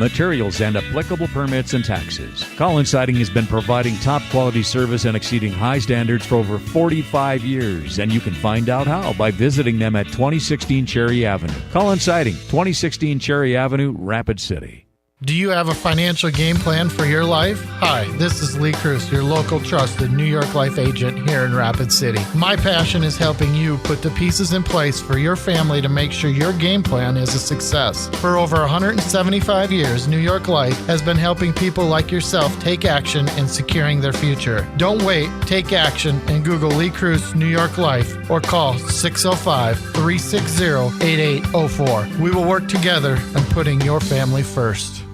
materials, and applicable permits and taxes. Collins Siding has been providing top quality service and exceeding high standards for over 45 years, and you can find out how by visiting them at 2016 Cherry Avenue. Collins Siding, 2016 Cherry Avenue, Rapid City. Do you have a financial game plan for your life? Hi, this is Lee Cruz, your local trusted New York Life agent here in Rapid City. My passion is helping you put the pieces in place for your family to make sure your game plan is a success. For over 175 years, New York Life has been helping people like yourself take action in securing their future. Don't wait, take action and Google Lee Cruz New York Life or call 605-360-8804. We will work together on putting your family first.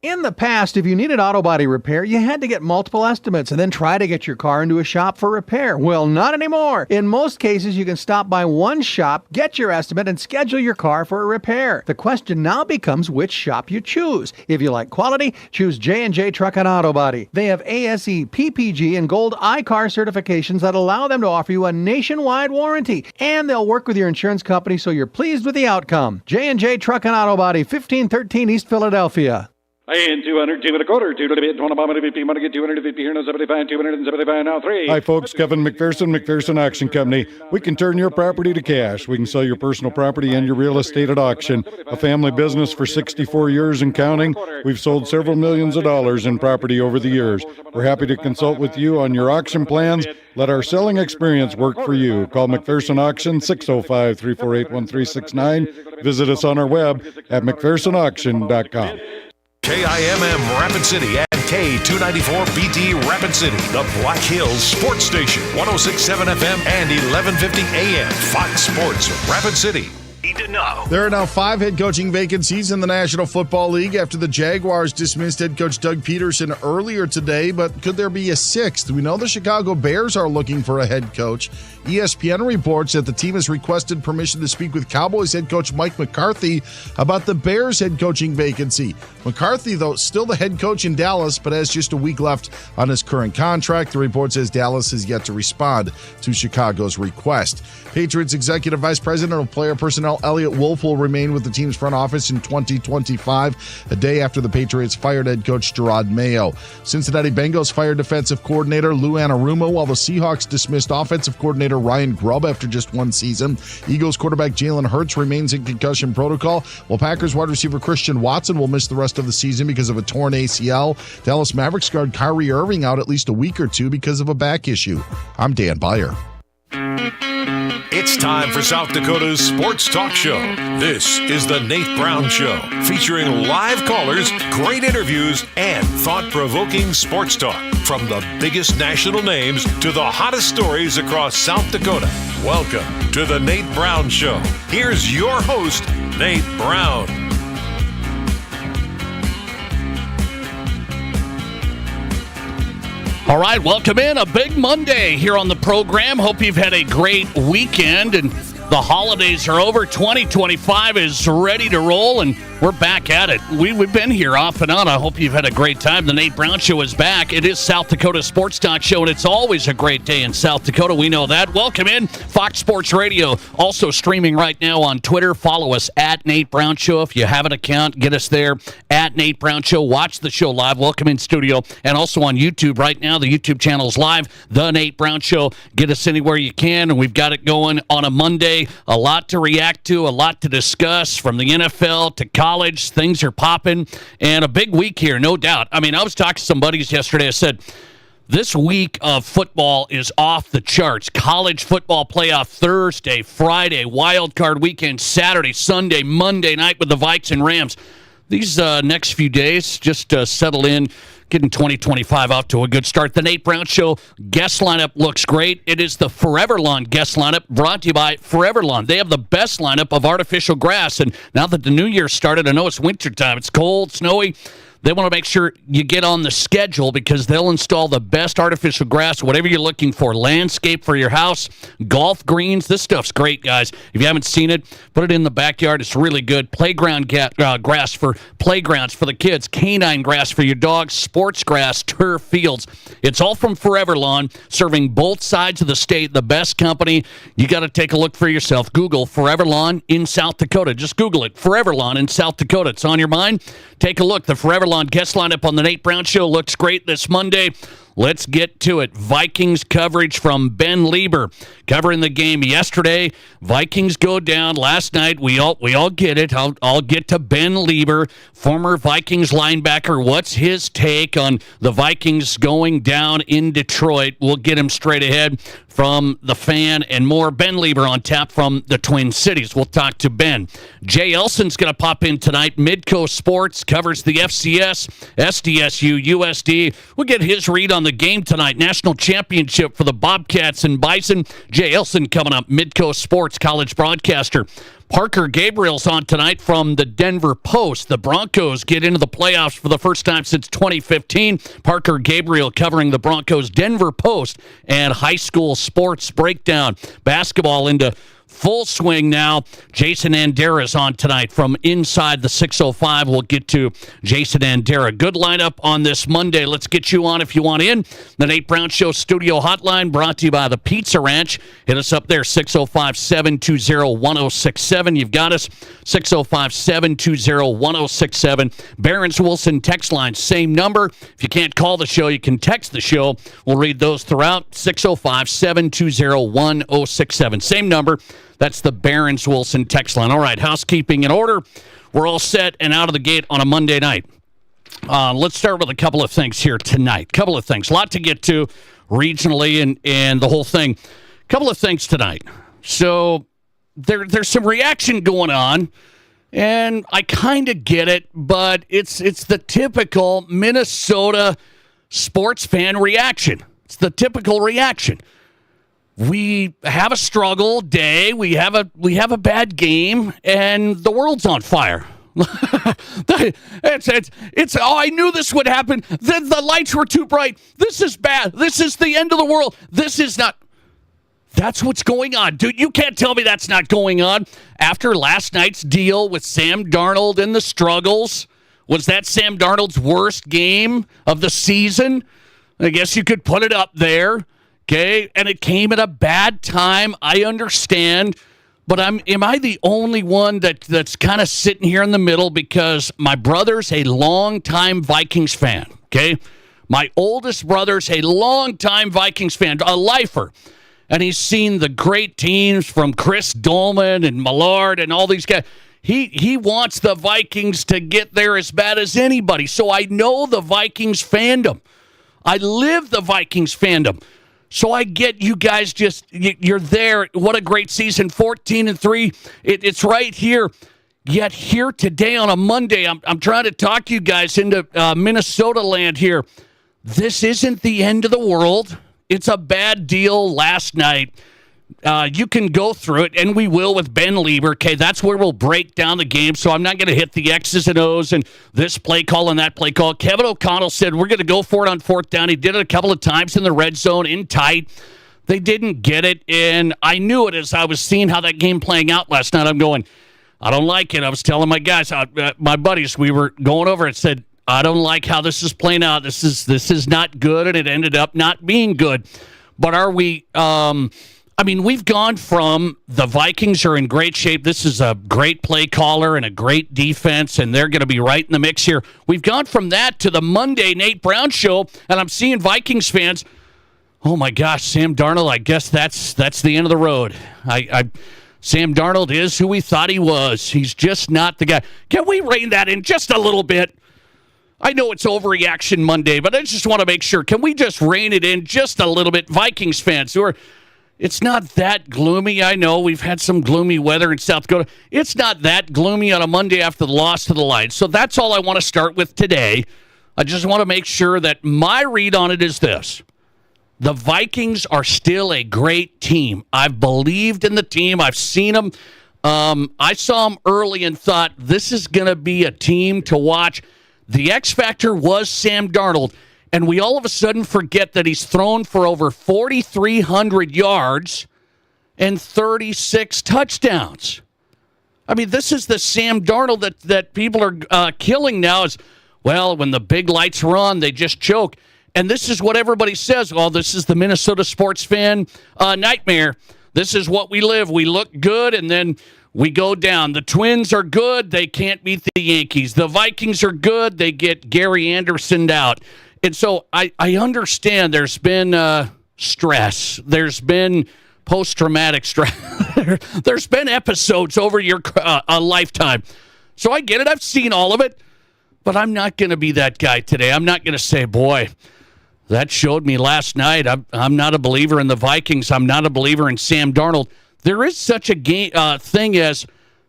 In the past, if you needed auto body repair, you had to get multiple estimates and then try to get your car into a shop for repair. Well, not anymore. In most cases, you can stop by one shop, get your estimate, and schedule your car for a repair. The question now becomes which shop you choose. If you like quality, choose J&J Truck and Auto Body. They have ASE, PPG, and Gold iCar certifications that allow them to offer you a nationwide warranty. And they'll work with your insurance company so you're pleased with the outcome. J&J Truck and Auto Body, 1513 East Philadelphia. And 200, 2 and a quarter, 2 to the bid, 1 about 50, want to get 250 here, now 75, 275, now 3. Hi, folks. Kevin McPherson Auction Company. We can turn your property to cash. We can sell your personal property and your real estate at auction. A family business for 64 years and counting. We've sold several millions of dollars in property over the years. We're happy to consult with you on your auction plans. Let our selling experience work for you. Call McPherson Auction, 605-348-1369. Visit us on our web at mcphersonauction.com. KIMM Rapid City and K294BT Rapid City, the Black Hills Sports Station, 106.7 FM and 1150 AM. Fox Sports Rapid City. There are now 5 head coaching vacancies in the National Football League after the Jaguars dismissed head coach Doug Peterson earlier today, but could there be a 6th? We know the Chicago Bears are looking for a head coach. ESPN reports that the team has requested permission to speak with Cowboys head coach Mike McCarthy about the Bears head coaching vacancy. McCarthy, though, still the head coach in Dallas, but has just a week left on his current contract. The report says Dallas has yet to respond to Chicago's request. Patriots Executive Vice President of Player Personnel Elliott Wolf will remain with the team's front office in 2025, a day after the Patriots fired head coach Gerard Mayo. Cincinnati Bengals fired defensive coordinator Lou Anarumo, while the Seahawks dismissed offensive coordinator Ryan Grubb after just one season. Eagles quarterback Jalen Hurts remains in concussion protocol, while Packers wide receiver Christian Watson will miss the rest of the season because of a torn ACL. Dallas Mavericks guard Kyrie Irving out at least a week or two because of a back issue. I'm Dan Beyer. It's time for South Dakota's Sports Talk Show. This is the Nate Brown Show, featuring live callers, great interviews, and thought-provoking sports talk. From the biggest national names to the hottest stories across South Dakota. Welcome to the Nate Brown Show. Here's your host, Nate Brown. All right, welcome in. A big Monday here on the program. Hope you've had a great weekend and the holidays are over. 2025 is ready to roll, and we're back at it. We've been here off and on. I hope you've had a great time. The Nate Brown Show is back. It is South Dakota Sports Talk Show, and it's always a great day in South Dakota. We know that. Welcome in. Fox Sports Radio, also streaming right now on Twitter. Follow us at Nate Brown Show. If you have an account, get us there at Nate Brown Show. Watch the show live. Welcome in studio. And also on YouTube right now. The YouTube channel is live. The Nate Brown Show. Get us anywhere you can, and we've got it going on a Monday. A lot to react to, a lot to discuss from the NFL to college. Things are popping, and a big week here, no doubt. I mean, I was talking to some buddies yesterday. I said, this week of football is off the charts. College football playoff Thursday, Friday, wild card weekend, Saturday, Sunday, Monday night with the Vikes and Rams. These next few days, just settle in, getting 2025 off to a good start. The Nate Brown Show guest lineup looks great. It is the Forever Lawn guest lineup brought to you by Forever Lawn. They have the best lineup of artificial grass, and now that the new year started, I know it's wintertime, it's cold, snowy. They want to make sure you get on the schedule because they'll install the best artificial grass, whatever you're looking for, landscape for your house, golf greens. This stuff's great, guys. If you haven't seen it, put it in the backyard. It's really good. Playground grass for playgrounds for the kids, canine grass for your dogs, sports grass, turf fields. It's all from Forever Lawn, serving both sides of the state. The best company. You got to take a look for yourself. Google Forever Lawn in South Dakota. Just Google it. Forever Lawn in South Dakota. It's on your mind. Take a look. The Forever Lawn guest lineup on the Nate Brown Show looks great this Monday. Let's get to it. Vikings coverage from Ben Lieber covering the game yesterday. Vikings go down last night. We all get it. I'll get to Ben Lieber, former Vikings linebacker. What's his take on the Vikings going down in Detroit? We'll get him straight ahead from the Fan and more. Ben Lieber on tap from the Twin Cities. We'll talk to Ben. Jay Elson's going to pop in tonight. Midcoast Sports covers the FCS, SDSU, USD. We'll get his read on the game tonight. National championship for the Bobcats and Bison. Jay Elson coming up. Midcoast Sports college broadcaster. Parker Gabriel's on tonight from the Denver Post. The Broncos get into the playoffs for the first time since 2015. Parker Gabriel covering the Broncos, Denver Post, and high school sports breakdown. Basketball into full swing now. Jason Andera's on tonight from inside the 605. We'll get to Jason Andera. Good lineup on this Monday. Let's get you on if you want in. The Nate Brown Show studio hotline brought to you by the Pizza Ranch. Hit us up there, 605-720-1067. You've got us, 605-720-1067. Barron's Wilson text line, same number. If you can't call the show, you can text the show. We'll read those throughout, 605-720-1067. Same number. That's the Barron's Wilson text line. All right, housekeeping in order. We're all set and out of the gate on a Monday night. Let's start with a couple of things here tonight. Couple of things. A lot to get to regionally and the whole thing. Couple of things tonight. So there's some reaction going on, and I kind of get it, but it's the typical Minnesota sports fan reaction. It's the typical reaction. We have a struggle day. We have a bad game, and the world's on fire. It's I knew this would happen. The lights were too bright. This is bad. This is the end of the world. This is not. That's what's going on, dude. You can't tell me that's not going on. After last night's deal with Sam Darnold and the struggles, was that Sam Darnold's worst game of the season? I guess you could put it up there. Okay, and it came at a bad time. I understand, but am I the only one that's kind of sitting here in the middle because my brother's a longtime Vikings fan? Okay, my oldest brother's a longtime Vikings fan, a lifer, and he's seen the great teams from Chris Dolman and Millard and all these guys. He wants the Vikings to get there as bad as anybody. So I know the Vikings fandom. I live the Vikings fandom. So I get you guys you're there. What a great season, 14-3. It's right here. Yet here today on a Monday, I'm trying to talk you guys into Minnesota land here. This isn't the end of the world. It's a bad deal last night. You can go through it, and we will with Ben Lieber. Okay, that's where we'll break down the game, so I'm not going to hit the X's and O's and this play call and that play call. Kevin O'Connell said we're going to go for it on fourth down. He did it a couple of times in the red zone, in tight. They didn't get it, and I knew it as I was seeing how that game playing out last night. I'm going, I don't like it. I was telling my guys, my buddies, we were going over it, said, I don't like how this is playing out. This is not good, and it ended up not being good. But are we we've gone from the Vikings are in great shape. This is a great play caller and a great defense, and they're going to be right in the mix here. We've gone from that to the Monday Nate Brown Show, and I'm seeing Vikings fans, oh, my gosh, Sam Darnold, I guess that's the end of the road. Sam Darnold is who we thought he was. He's just not the guy. Can we rein that in just a little bit? I know it's overreaction Monday, but I just want to make sure. Can we just rein it in just a little bit? Vikings fans who are... It's not that gloomy. I know we've had some gloomy weather in South Dakota. It's not that gloomy on a Monday after the loss to the Lions. So that's all I want to start with today. I just want to make sure that my read on it is this. The Vikings are still a great team. I've believed in the team. I've seen them. I saw them early and thought this is going to be a team to watch. The X factor was Sam Darnold, and we all of a sudden forget that he's thrown for over 4,300 yards and 36 touchdowns. I mean, this is the Sam Darnold that people are killing now. Is, well, when the big lights are on, they just choke. And this is what everybody says. Oh, this is the Minnesota sports fan nightmare. This is what we live. We look good, and then we go down. The Twins are good. They can't beat the Yankees. The Vikings are good. They get Gary Anderson out. And so I understand there's been stress. There's been post-traumatic stress. There's been episodes over your a lifetime. So I get it. I've seen all of it. But I'm not going to be that guy today. I'm not going to say, boy, that showed me last night. I'm not a believer in the Vikings. I'm not a believer in Sam Darnold. There is such a thing as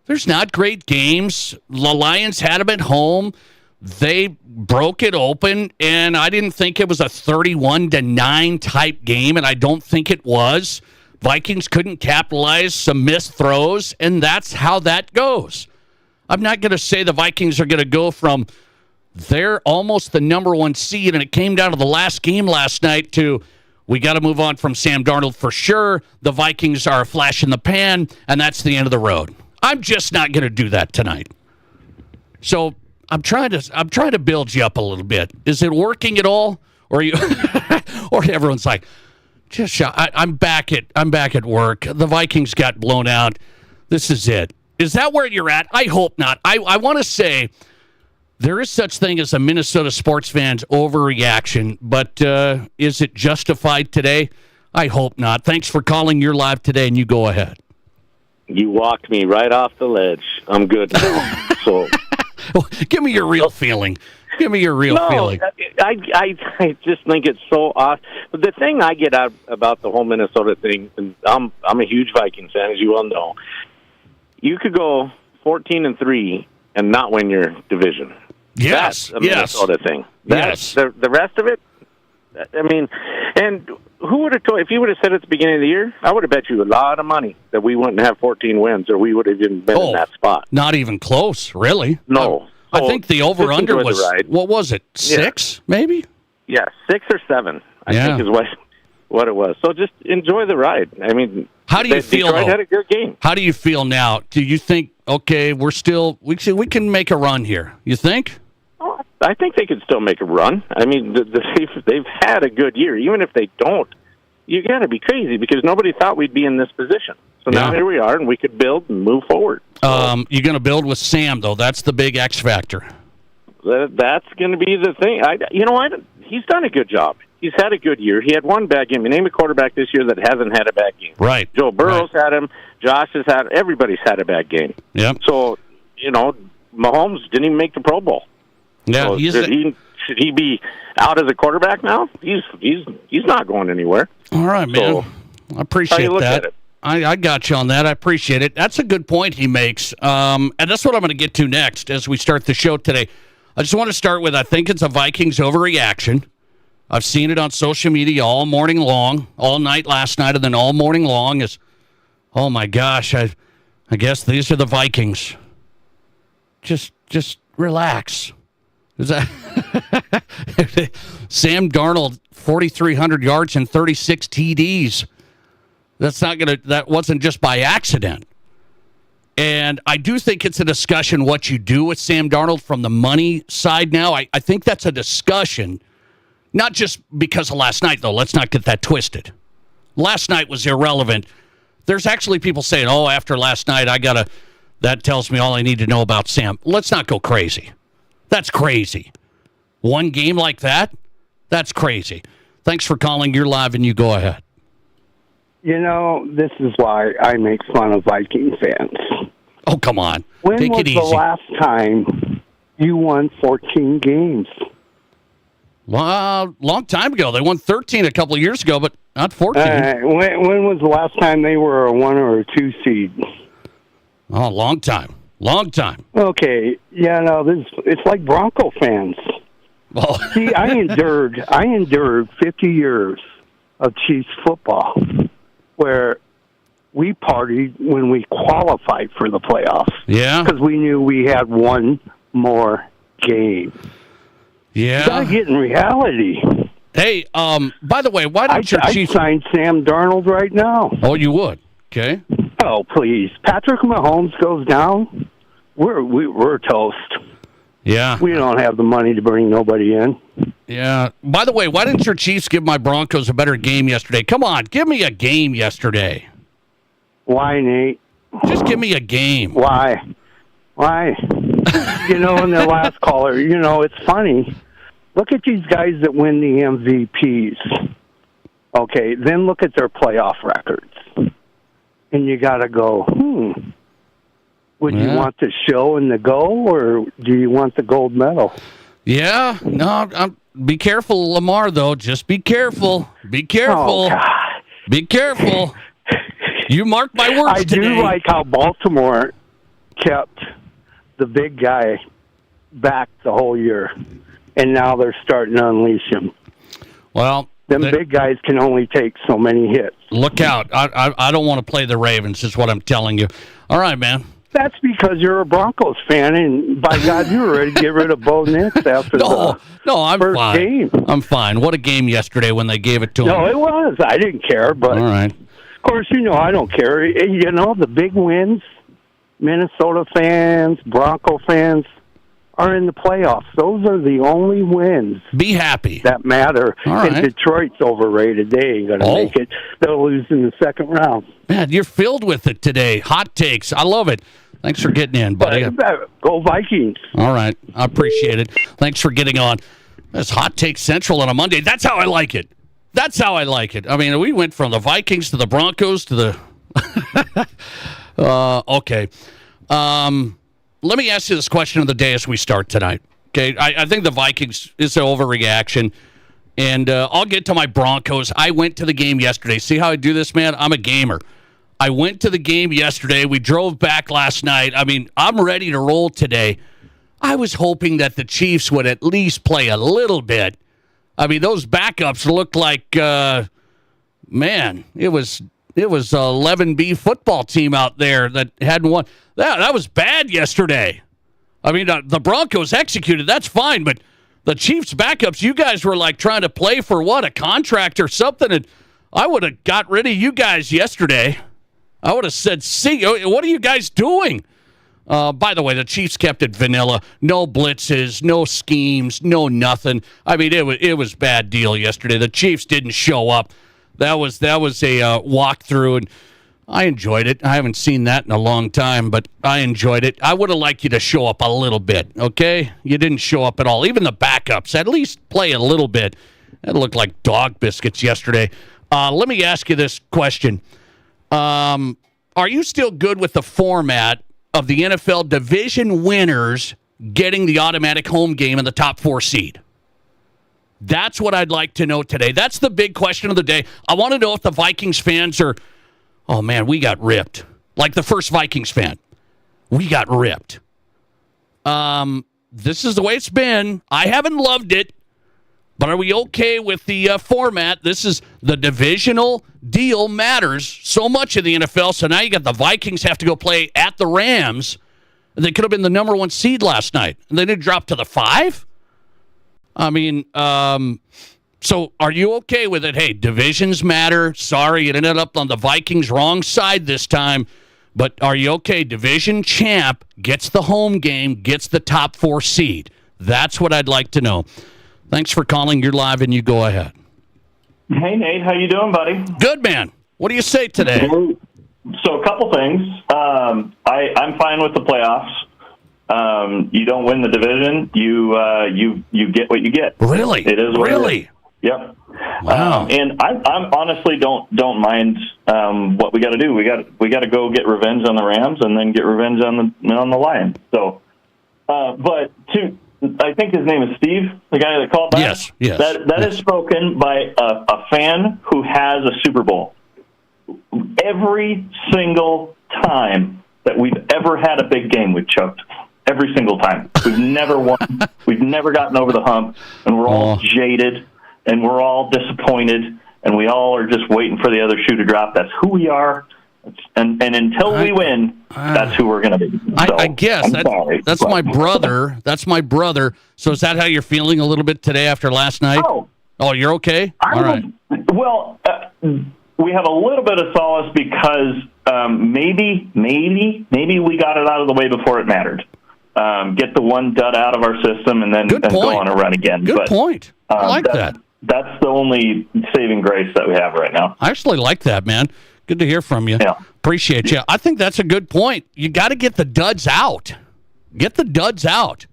there's not great games. The Lions had them at home. They broke it open, and I didn't think it was a 31-9 type game, and I don't think it was. Vikings couldn't capitalize, some missed throws, and that's how that goes. I'm not going to say the Vikings are going to go from they're almost the number one seed, and it came down to the last game last night to we got to move on from Sam Darnold for sure. The Vikings are a flash in the pan, and that's the end of the road. I'm just not going to do that tonight. So I'm trying to build you up a little bit. Is it working at all, or are you, or everyone's like, just I'm back at work. The Vikings got blown out. This is it. Is that where you're at? I hope not. I want to say there is such thing as a Minnesota sports fan's overreaction, but is it justified today? I hope not. Thanks for calling. You're live today, and you go ahead. You walked me right off the ledge. I'm good now. So, give me your real feeling. Give me your real feeling. I just think it's so awesome. But the thing I get out about the whole Minnesota thing, and I'm a huge Vikings fan, as you well know. You could go 14-3 and not win your division. Yes, that's a Minnesota thing. Yes. The rest of it, I mean, and who would have told, if you would have said at the beginning of the year, I would have bet you a lot of money that we wouldn't have 14 wins or we would have even been in that spot. Not even close, really. No. I think the over-under was, what was it, 6 maybe? Yeah, 6 or 7, I think is what it was. So just enjoy the ride. I mean, how do you feel? Detroit had a good game. How do you feel now? Do you think, okay, we can make a run here? You think? I think they could still make a run. I mean, they've had a good year. Even if they don't, you got to be crazy because nobody thought we'd be in this position. So now here we are, and we could build and move forward. You're going to build with Sam, though. That's the big X factor. That's going to be the thing. He's done a good job. He's had a good year. He had one bad game. You name a quarterback this year that hasn't had a bad game. Right. Joe Burrow's had him. Josh has had. Everybody's had a bad game. Yep. So Mahomes didn't even make the Pro Bowl. Yeah. So should he be out as a quarterback now? He's not going anywhere. All right, man. So, I appreciate that. I got you on that. I appreciate it. That's a good point he makes. And that's what I'm going to get to next as we start the show today. I just want to start with, I think it's a Vikings overreaction. I've seen it on social media all morning long, all night last night, and then all morning long is, oh my gosh, I guess these are the Vikings. Just relax. Is that Sam Darnold, 4,300 yards and 36 TDs. That wasn't just by accident. And I do think it's a discussion what you do with Sam Darnold from the money side now. I think that's a discussion, not just because of last night, though. Let's not get that twisted. Last night was irrelevant. There's actually people saying, oh, after last night, that tells me all I need to know about Sam. Let's not go crazy. That's crazy. One game like that? That's crazy. Thanks for calling. You're live, and you go ahead. This is why I make fun of Viking fans. Oh, come on. When was the last time you won 14 games? Well, long time ago. They won 13 a couple of years ago, but not 14. When was the last time they were a 1 or a 2 seed? Oh, long time. Long time. Okay. It's like Bronco fans. Well, see, I endured 50 years of Chiefs football where we partied when we qualified for the playoffs. Yeah. Because we knew we had one more game. Yeah. You gotta get in reality. Hey, by the way, why don't your Chiefs sign Sam Darnold right now? Oh, you would? Okay. Oh, please. Patrick Mahomes goes down, we're toast. Yeah. We don't have the money to bring nobody in. Yeah. By the way, why didn't your Chiefs give my Broncos a better game yesterday? Come on, give me a game yesterday. Why, Nate? Just give me a game. Why? And the last caller, it's funny. Look at these guys that win the MVPs. Okay, then look at their playoff records. And you got to go, would you want the show and the go, or do you want the gold medal? Yeah. No, be careful, Lamar, though. Just be careful. Be careful. Oh, God. Be careful. You mark my words I today. do like how Baltimore kept the big guy back the whole year, and now they're starting to unleash him. Well, them big guys can only take so many hits. Look out. I don't want to play the Ravens, is what I'm telling you. All right, man. That's because you're a Broncos fan, and by God, you were ready to get rid of Bo Nix after the I'm first fine. game. I'm fine. What a game yesterday when they gave it to him. No, it was. I didn't care, but all right. Of course, I don't care. The big wins, Minnesota fans, Bronco fans are in the playoffs. Those are the only wins. Be happy. That matter. All right. And Detroit's overrated. They ain't going to make it. They'll lose in the second round. Man, you're filled with it today. Hot takes. I love it. Thanks for getting in, buddy. Go Vikings. All right. I appreciate it. Thanks for getting on. That's Hot Take Central on a Monday. That's how I like it. That's how I like it. I mean, we went from the Vikings to the Broncos to the... okay. Let me ask you this question of the day as we start tonight. Okay, I think the Vikings is an overreaction, and I'll get to my Broncos. I went to the game yesterday. See how I do this, man? I'm a gamer. I went to the game yesterday. We drove back last night. I mean, I'm ready to roll today. I was hoping that the Chiefs would at least play a little bit. I mean, those backups looked like, man, it was a 11B football team out there that hadn't won. That was bad yesterday. I mean, the Broncos executed. That's fine, but the Chiefs backups, you guys were like trying to play for what, a contract or something, and I would have got rid of you guys yesterday. I would have said, see, what are you guys doing? By the way, the Chiefs kept it vanilla. No blitzes, no schemes, no nothing. I mean, it was bad deal yesterday. The Chiefs didn't show up. That was a walkthrough, and I enjoyed it. I haven't seen that in a long time, but I enjoyed it. I would have liked you to show up a little bit, okay? You didn't show up at all. Even the backups, at least play a little bit. It looked like dog biscuits yesterday. Let me ask you this question. Are you still good with the format of the NFL division winners getting the automatic home game in the top 4 seed? That's what I'd like to know today. That's the big question of the day. I want to know if the Vikings fans are, oh, man, we got ripped. Like the first Vikings fan. We got ripped. This is the way it's been. I haven't loved it. But are we okay with the format? This is the divisional deal matters so much in the NFL. So now you got the Vikings have to go play at the Rams. They could have been the number 1 seed last night. And they didn't drop to the 5? I mean, so are you okay with it? Hey, divisions matter. Sorry, it ended up on the Vikings' wrong side this time. But are you okay? Division champ gets the home game, gets the top 4 seed. That's what I'd like to know. Thanks for calling. You're live, and you go ahead. Hey, Nate. How you doing, buddy? Good, man. What do you say today? So a couple things. I'm fine with the playoffs. You don't win the division, you get what you get. Really? It is what really? It is. Yep. Wow. And I'm honestly don't mind what we got to do. We got to go get revenge on the Rams and then get revenge on the Lions. So, I think his name is Steve, the guy that called back. Yes. That is spoken by a fan who has a Super Bowl. Every single time that we've ever had a big game, we've choked. Every single time. We've never won. We've never gotten over the hump, and we're all jaded, and we're all disappointed, and we all are just waiting for the other shoe to drop. That's who we are, And until we win, that's who we're going to be. So, I guess that's my brother. That's my brother. So is that how you're feeling a little bit today after last night? Oh, you're okay? All right. Well, we have a little bit of solace because maybe we got it out of the way before it mattered. Get the one dud out of our system and then go on a run again. Good point. I like that. That's the only saving grace that we have right now. I actually like that, man. Good to hear from you. Yeah. Appreciate you. I think that's a good point. You got to get the duds out. Get the duds out.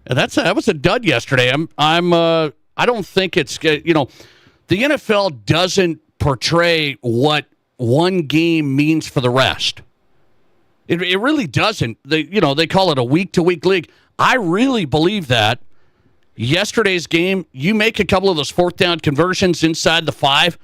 That was a dud yesterday. I don't think it's, the NFL doesn't portray what one game means for the rest. It really doesn't. They call it a week-to-week league. I really believe that. Yesterday's game, you make a couple of those fourth down conversions inside the 5,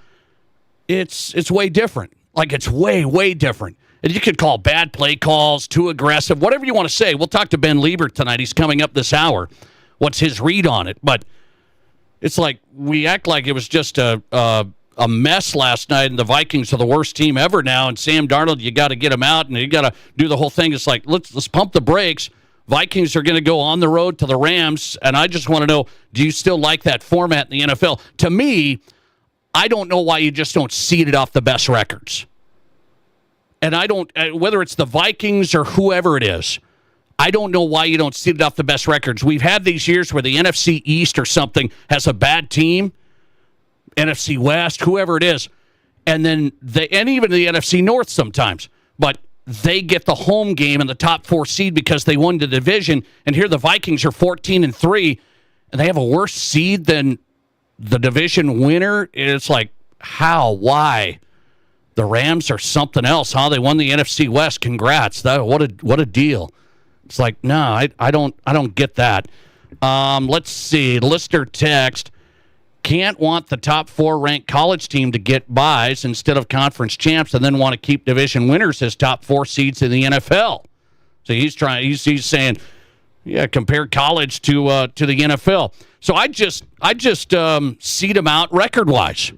it's way different. Like, it's way, way different. And you could call bad play calls, too aggressive, whatever you want to say. We'll talk to Ben Liebert tonight. He's coming up this hour. What's his read on it? But it's like we act like it was just a mess last night, and the Vikings are the worst team ever now, and Sam Darnold, you got to get him out, and you got to do the whole thing. It's like, let's pump the brakes. Vikings are going to go on the road to the Rams, and I just want to know, do you still like that format in the NFL? To me, I don't know why you just don't seed it off the best records. And I don't, whether it's the Vikings or whoever it is, I don't know why you don't seed it off the best records. We've had these years where the NFC East or something has a bad team, NFC West, whoever it is, and then and even the NFC North sometimes, but they get the home game in the top 4 seed because they won the division, and here the Vikings are 14-3, and they have a worse seed than the division winner. It's like, how? Why? The Rams are something else, huh? They won the NFC West. Congrats. What a deal. It's like, no, I don't get that. Let's see. Listener text, can't want the top 4 ranked college team to get buys instead of conference champs and then want to keep division winners as top 4 seeds in the NFL. So he's saying, yeah, compare college to the NFL. So I just seed them out record-wise.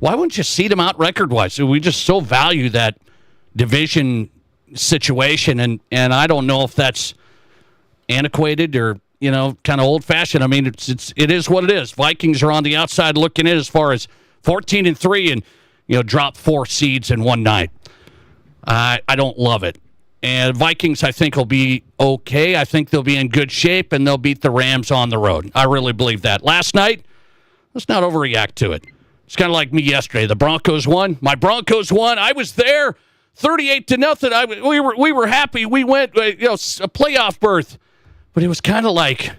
Why wouldn't you seed them out record-wise? We just so value that division situation, and I don't know if that's antiquated or kind of old-fashioned. I mean, it is what it is. Vikings are on the outside looking in as far as 14-3 and drop 4 seeds in one night. I don't love it. And Vikings, I think, will be okay. I think they'll be in good shape, and they'll beat the Rams on the road. I really believe that. Last night, let's not overreact to it. It's kind of like me yesterday. The Broncos won. My Broncos won. I was there, 38-0. We were happy. We went, a playoff berth. But it was kind of like,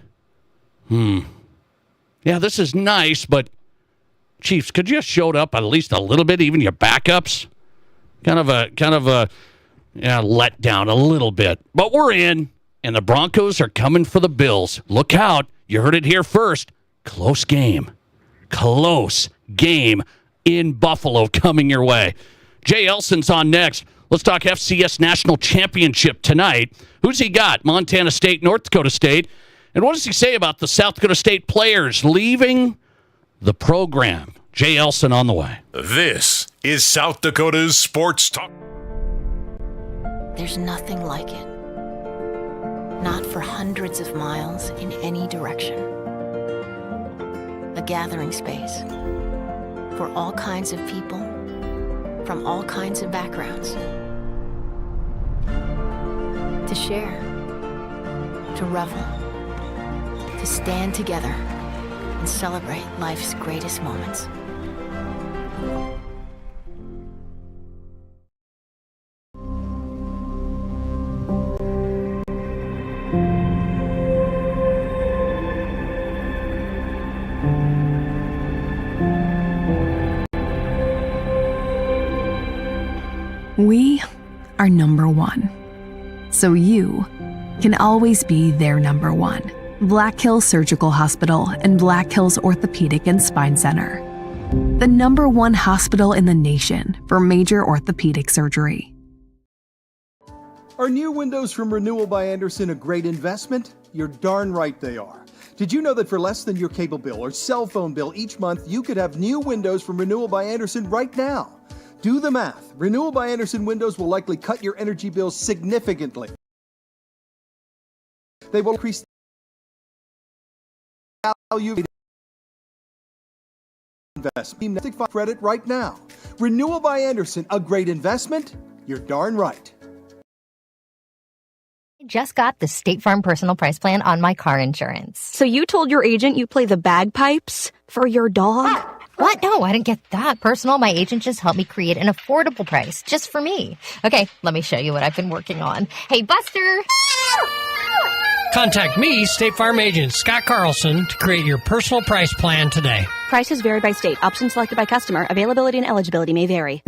yeah, this is nice, but Chiefs, could you have showed up at least a little bit, even your backups? Kind of a letdown a little bit. But we're in, and the Broncos are coming for the Bills. Look out. You heard it here first. Close game. Close game in Buffalo coming your way. Jay Elson's on next. Let's talk FCS National Championship tonight. Who's he got? Montana State, North Dakota State. And what does he say about the South Dakota State players leaving the program? Jay Elson on the way. This is South Dakota's Sports Talk. There's nothing like it. Not for hundreds of miles in any direction. A gathering space for all kinds of people from all kinds of backgrounds. To share, to revel, to stand together and celebrate life's greatest moments. We are number one. So you can always be their number one. Black Hills Surgical Hospital and Black Hills Orthopedic and Spine Center. The number one hospital in the nation for major orthopedic surgery. Are new windows from Renewal by Andersen a great investment? You're darn right they are. Did you know that for less than your cable bill or cell phone bill each month, you could have new windows from Renewal by Andersen right now? Do the math. Renewal by Andersen windows will likely cut your energy bills significantly. They will increase the value of investment credit right now. Renewal by Andersen, a great investment? You're darn right. Just got the State Farm Personal Price Plan on my car insurance. So you told your agent you play the bagpipes for your dog? What? No, I didn't get that personal. My agent just helped me create an affordable price just for me. Okay, let me show you what I've been working on. Hey, Buster! Contact me, State Farm agent Scott Carlson, to create your personal price plan today. Prices vary by state. Options selected by customer. Availability and eligibility may vary.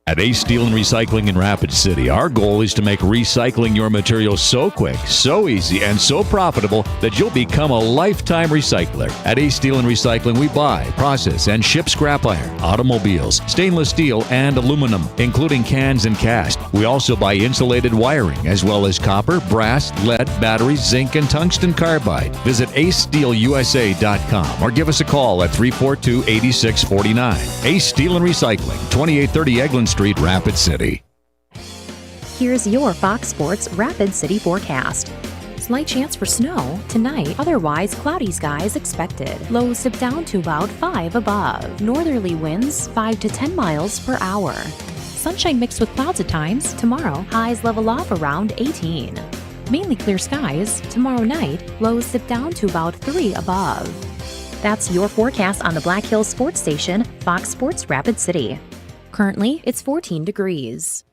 At Ace Steel and Recycling in Rapid City, our goal is to make recycling your materials so quick, so easy, and so profitable that you'll become a lifetime recycler. At Ace Steel and Recycling, we buy, process, and ship scrap iron, automobiles, stainless steel, and aluminum, including cans and cast. We also buy insulated wiring, as well as copper, brass, lead, batteries, zinc, and tungsten carbide. Visit acesteelusa.com or give us a call at 342-8649. Ace Steel and Recycling, 2830 Eglin Street, Rapid City. Here's your Fox Sports Rapid City forecast. Slight chance for snow tonight, otherwise cloudy skies expected. Lows dip down to about 5 above. Northerly winds 5 to 10 miles per hour. Sunshine mixed with clouds at times. Tomorrow, highs level off around 18. Mainly clear skies. Tomorrow night, lows dip down to about 3 above. That's your forecast on the Black Hills Sports Station, Fox Sports Rapid City. Currently, it's 14 degrees.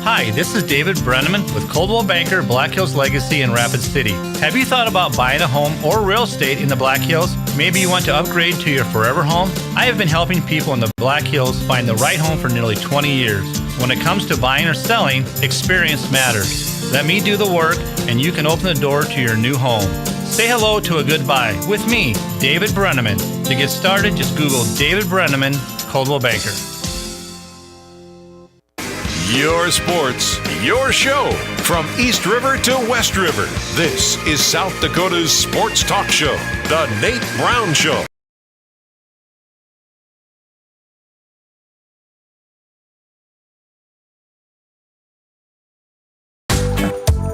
Hi, this is David Brenneman with Coldwell Banker Black Hills Legacy in Rapid City. Have you thought about buying a home or real estate in the Black Hills? Maybe you want to upgrade to your forever home? I have been helping people in the Black Hills find the right home for nearly 20 years. When it comes to buying or selling, experience matters. Let me do the work, and you can open the door to your new home. Say hello to a good buy with me, David Brenneman. To get started, just Google David Brenneman, Coldwell Banker. Your sports, your show. From East River to West River, this is South Dakota's sports talk show, The Nate Brown Show.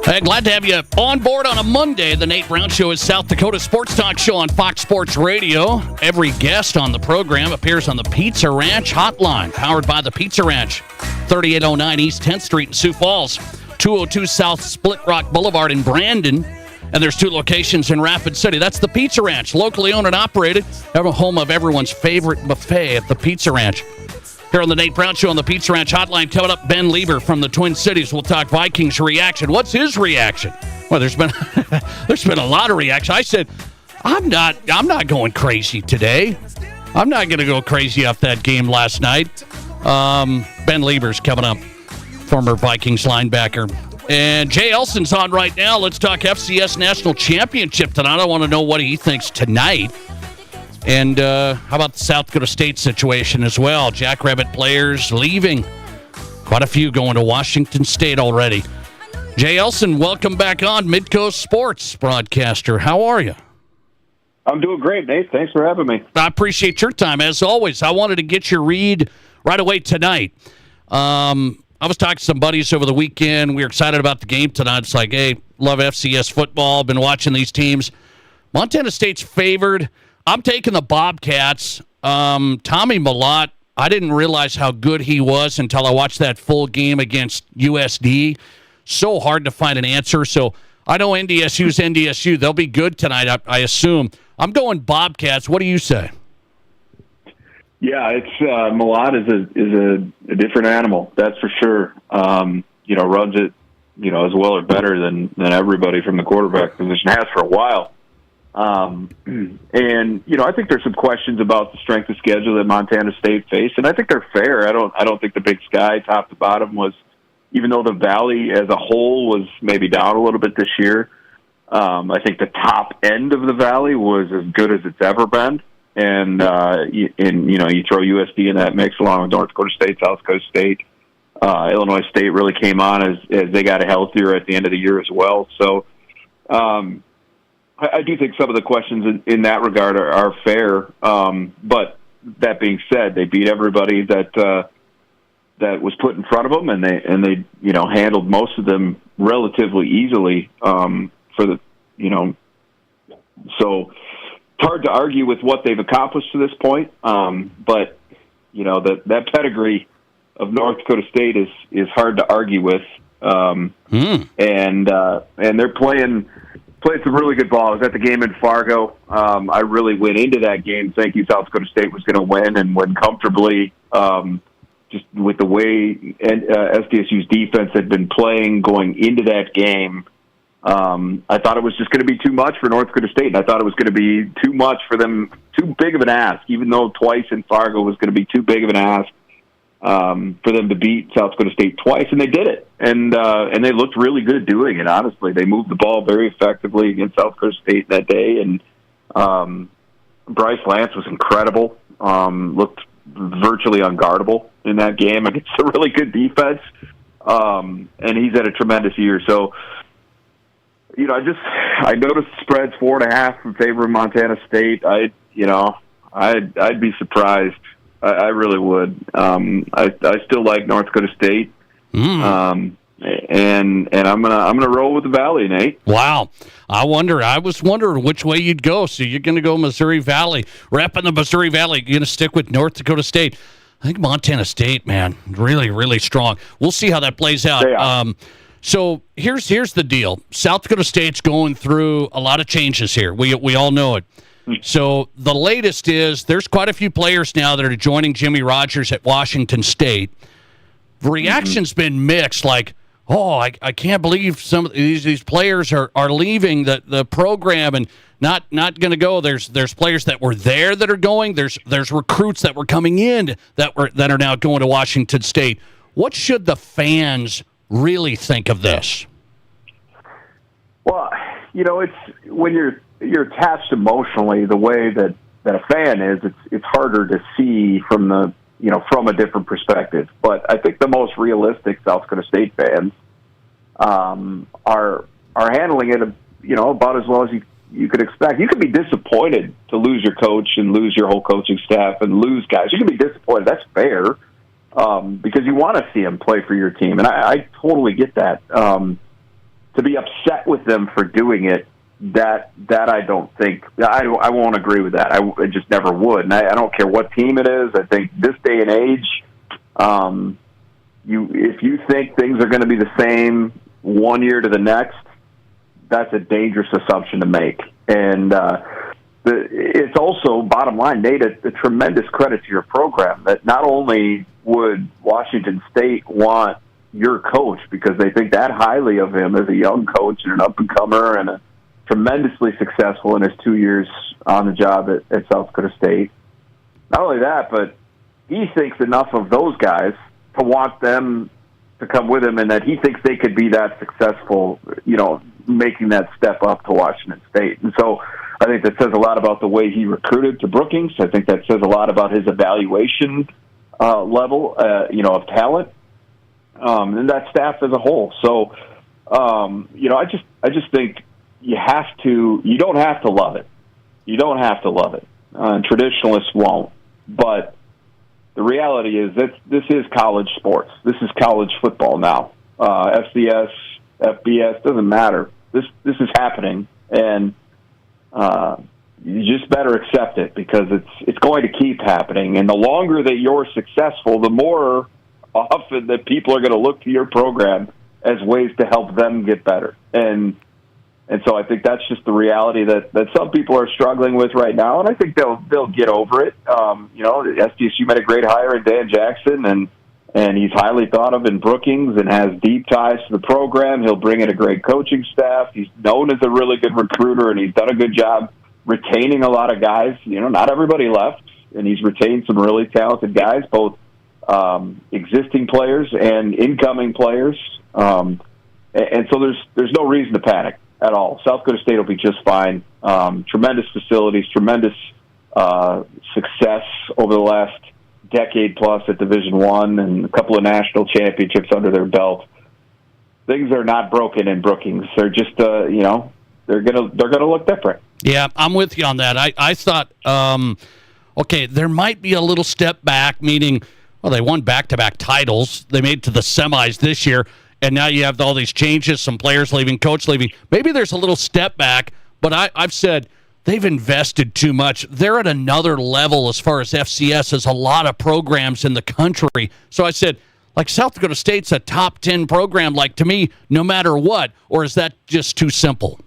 Hey, glad to have you on board on a Monday. The Nate Brown Show is South Dakota Sports Talk Show on Fox Sports Radio. Every guest on the program appears on the Pizza Ranch Hotline, powered by the Pizza Ranch, 3809 East 10th Street in Sioux Falls, 202 South Split Rock Boulevard in Brandon, and there's 2 locations in Rapid City. That's the Pizza Ranch, locally owned and operated, home of everyone's favorite buffet at the Pizza Ranch. Here on the Nate Brown Show on the Pizza Ranch Hotline, coming up, Ben Lieber from the Twin Cities. We'll talk Vikings reaction. What's his reaction? Well, there's been a lot of reaction. I said, I'm not going crazy today. I'm not going to go crazy off that game last night. Ben Lieber's coming up, former Vikings linebacker. And Jay Elson's on right now. Let's talk FCS National Championship tonight. I want to know what he thinks tonight. And how about the South Dakota State situation as well? Jackrabbit players leaving. Quite a few going to Washington State already. Jay Elson, welcome back on, Midcoast Sports broadcaster. How are you? I'm doing great, Nate. Thanks for having me. I appreciate your time, as always. I wanted to get your read right away tonight. I was talking to some buddies over the weekend. We were excited about the game tonight. It's like, hey, love FCS football. Been watching these teams. Montana State's favored. I'm taking the Bobcats. Tommy Mellott, I didn't realize how good he was until I watched that full game against USD. So hard to find an answer. So I know NDSU's NDSU. They'll be good tonight, I assume. I'm going Bobcats. What do you say? Yeah, it's Mellott is a different animal. That's for sure. Runs it, as well or better than everybody from the quarterback position has for a while. I think there's some questions about the strength of schedule that Montana State faced, and I think they're fair. I don't think the Big Sky, top to bottom, was, even though the Valley as a whole was maybe down a little bit this year. I think the top end of the Valley was as good as it's ever been, and you throw USD in that mix along with North Dakota State, South Dakota State, Illinois State really came on as they got healthier at the end of the year as well. So. I do think some of the questions in that regard are fair, but that being said, they beat everybody that was put in front of them, and they handled most of them relatively easily so it's hard to argue with what they've accomplished to this point. But that pedigree of North Dakota State is hard to argue with. And they're playing some really good ball. I was at the game in Fargo. I really went into that game thinking South Dakota State was going to win, and win comfortably. Just with the way SDSU's defense had been playing going into that game, I thought it was just going to be too much for North Dakota State, and I thought it was going to be too much for them, too big of an ask, even though twice in Fargo was going to be too big of an ask for them to beat South Dakota State twice, and they did it. And they looked really good doing it, honestly. They moved the ball very effectively against South Dakota State that day, and Bryce Lance was incredible, looked virtually unguardable in that game against a really good defense, and he's had a tremendous year. So, I noticed the spread's 4.5 in favor of Montana State. I'd be surprised. I really would. I still like North Dakota State, and I'm gonna roll with the Valley, Nate. Wow, I was wondering which way you'd go. So you're gonna go Missouri Valley, repping the Missouri Valley. You're gonna stick with North Dakota State. I think Montana State, man, really, really strong. We'll see how that plays out. So here's the deal. South Dakota State's going through a lot of changes here. We all know it. So the latest is there's quite a few players now that are joining Jimmy Rogers at Washington State. The reaction's been mixed, like, I can't believe some of these players are leaving the program and not going to go. There's players that were there that are going. There's recruits that were coming in that are now going to Washington State. What should the fans really think of this? Well, it's when you're attached emotionally the way that a fan is, it's harder to see from a different perspective. But I think the most realistic South Dakota State fans are handling it about as well as you could expect. You could be disappointed to lose your coach and lose your whole coaching staff and lose guys. You can be disappointed. That's fair, because you want to see them play for your team, and I totally get that. To be upset with them for doing it, that I don't think I won't agree with that. I just never would, and I don't care what team it is. I think this day and age, if you think things are going to be the same one year to the next, that's a dangerous assumption to make. And it's also, bottom line, Nate, a tremendous credit to your program that not only would Washington State want your coach because they think that highly of him as a young coach and an up-and-comer and a tremendously successful in his 2 years on the job at South Dakota State. Not only that, but he thinks enough of those guys to want them to come with him, and that he thinks they could be that successful, making that step up to Washington State. And so I think that says a lot about the way he recruited to Brookings. I think that says a lot about his evaluation level, of talent, and that staff as a whole. So, I just think you don't have to love it. You don't have to love it. Traditionalists won't. But the reality is that this is college sports. This is college football now. FCS, FBS, doesn't matter. This is happening, and you just better accept it because it's going to keep happening. And the longer that you're successful, the more often that people are going to look to your program as ways to help them get better. And so I think that's just the reality that some people are struggling with right now, and I think they'll get over it. SDSU made a great hire in Dan Jackson, and he's highly thought of in Brookings and has deep ties to the program. He'll bring in a great coaching staff. He's known as a really good recruiter, and he's done a good job retaining a lot of guys. Not everybody left, and he's retained some really talented guys, both existing players and incoming players. And so there's no reason to panic at all. South Dakota State will be just fine. Tremendous facilities, tremendous success over the last decade plus at Division I, and a couple of national championships under their belt. Things are not broken in Brookings. They're just they're gonna look different. Yeah, I'm with you on that. I thought okay, there might be a little step back, meaning, well, they won back-to-back titles. They made it to the semis this year, and now you have all these changes, some players leaving, coach leaving. Maybe there's a little step back, but I've said they've invested too much. They're at another level as far as FCS as a lot of programs in the country. So I said, like, South Dakota State's a top 10 program, like, to me, no matter what, or is that just too simple?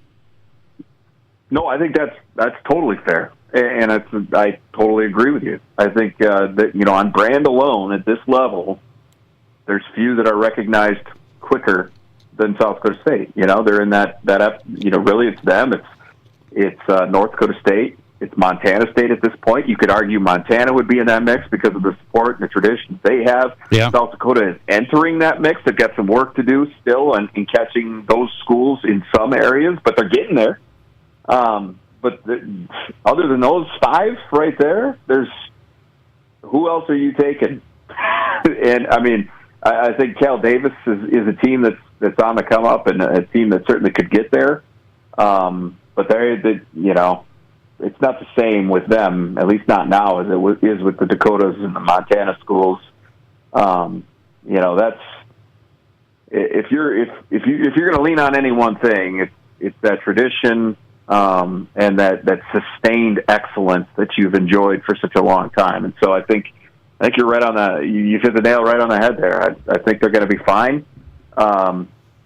No, I think that's totally fair, and I totally agree with you. I think that, you know, on brand alone at this level, there's few that are recognized quicker than South Dakota State. You know, they're in that you know, really it's them. It's North Dakota State. It's Montana State at this point. You could argue Montana would be in that mix because of the support and the traditions they have. Yeah. South Dakota is entering that mix. They've got some work to do still in catching those schools in some areas, but they're getting there. Other than those five right there, who else are you taking? And I mean, I think Cal Davis is a team that's on the come up and a team that certainly could get there. But you know, it's not the same with them, at least not now, as it is with the Dakotas and the Montana schools. You know, that's if you're going to lean on any one thing, it's that tradition and that sustained excellence that you've enjoyed for such a long time. And so I think you're right on that. You've hit the nail right on the head there. I think they're going to be fine.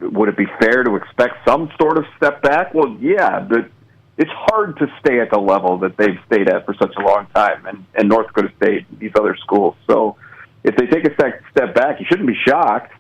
Would it be fair to expect some sort of step back? Well, yeah, but it's hard to stay at the level that they've stayed at for such a long time, and North Dakota State, these other schools. So if they take a step back, you shouldn't be shocked.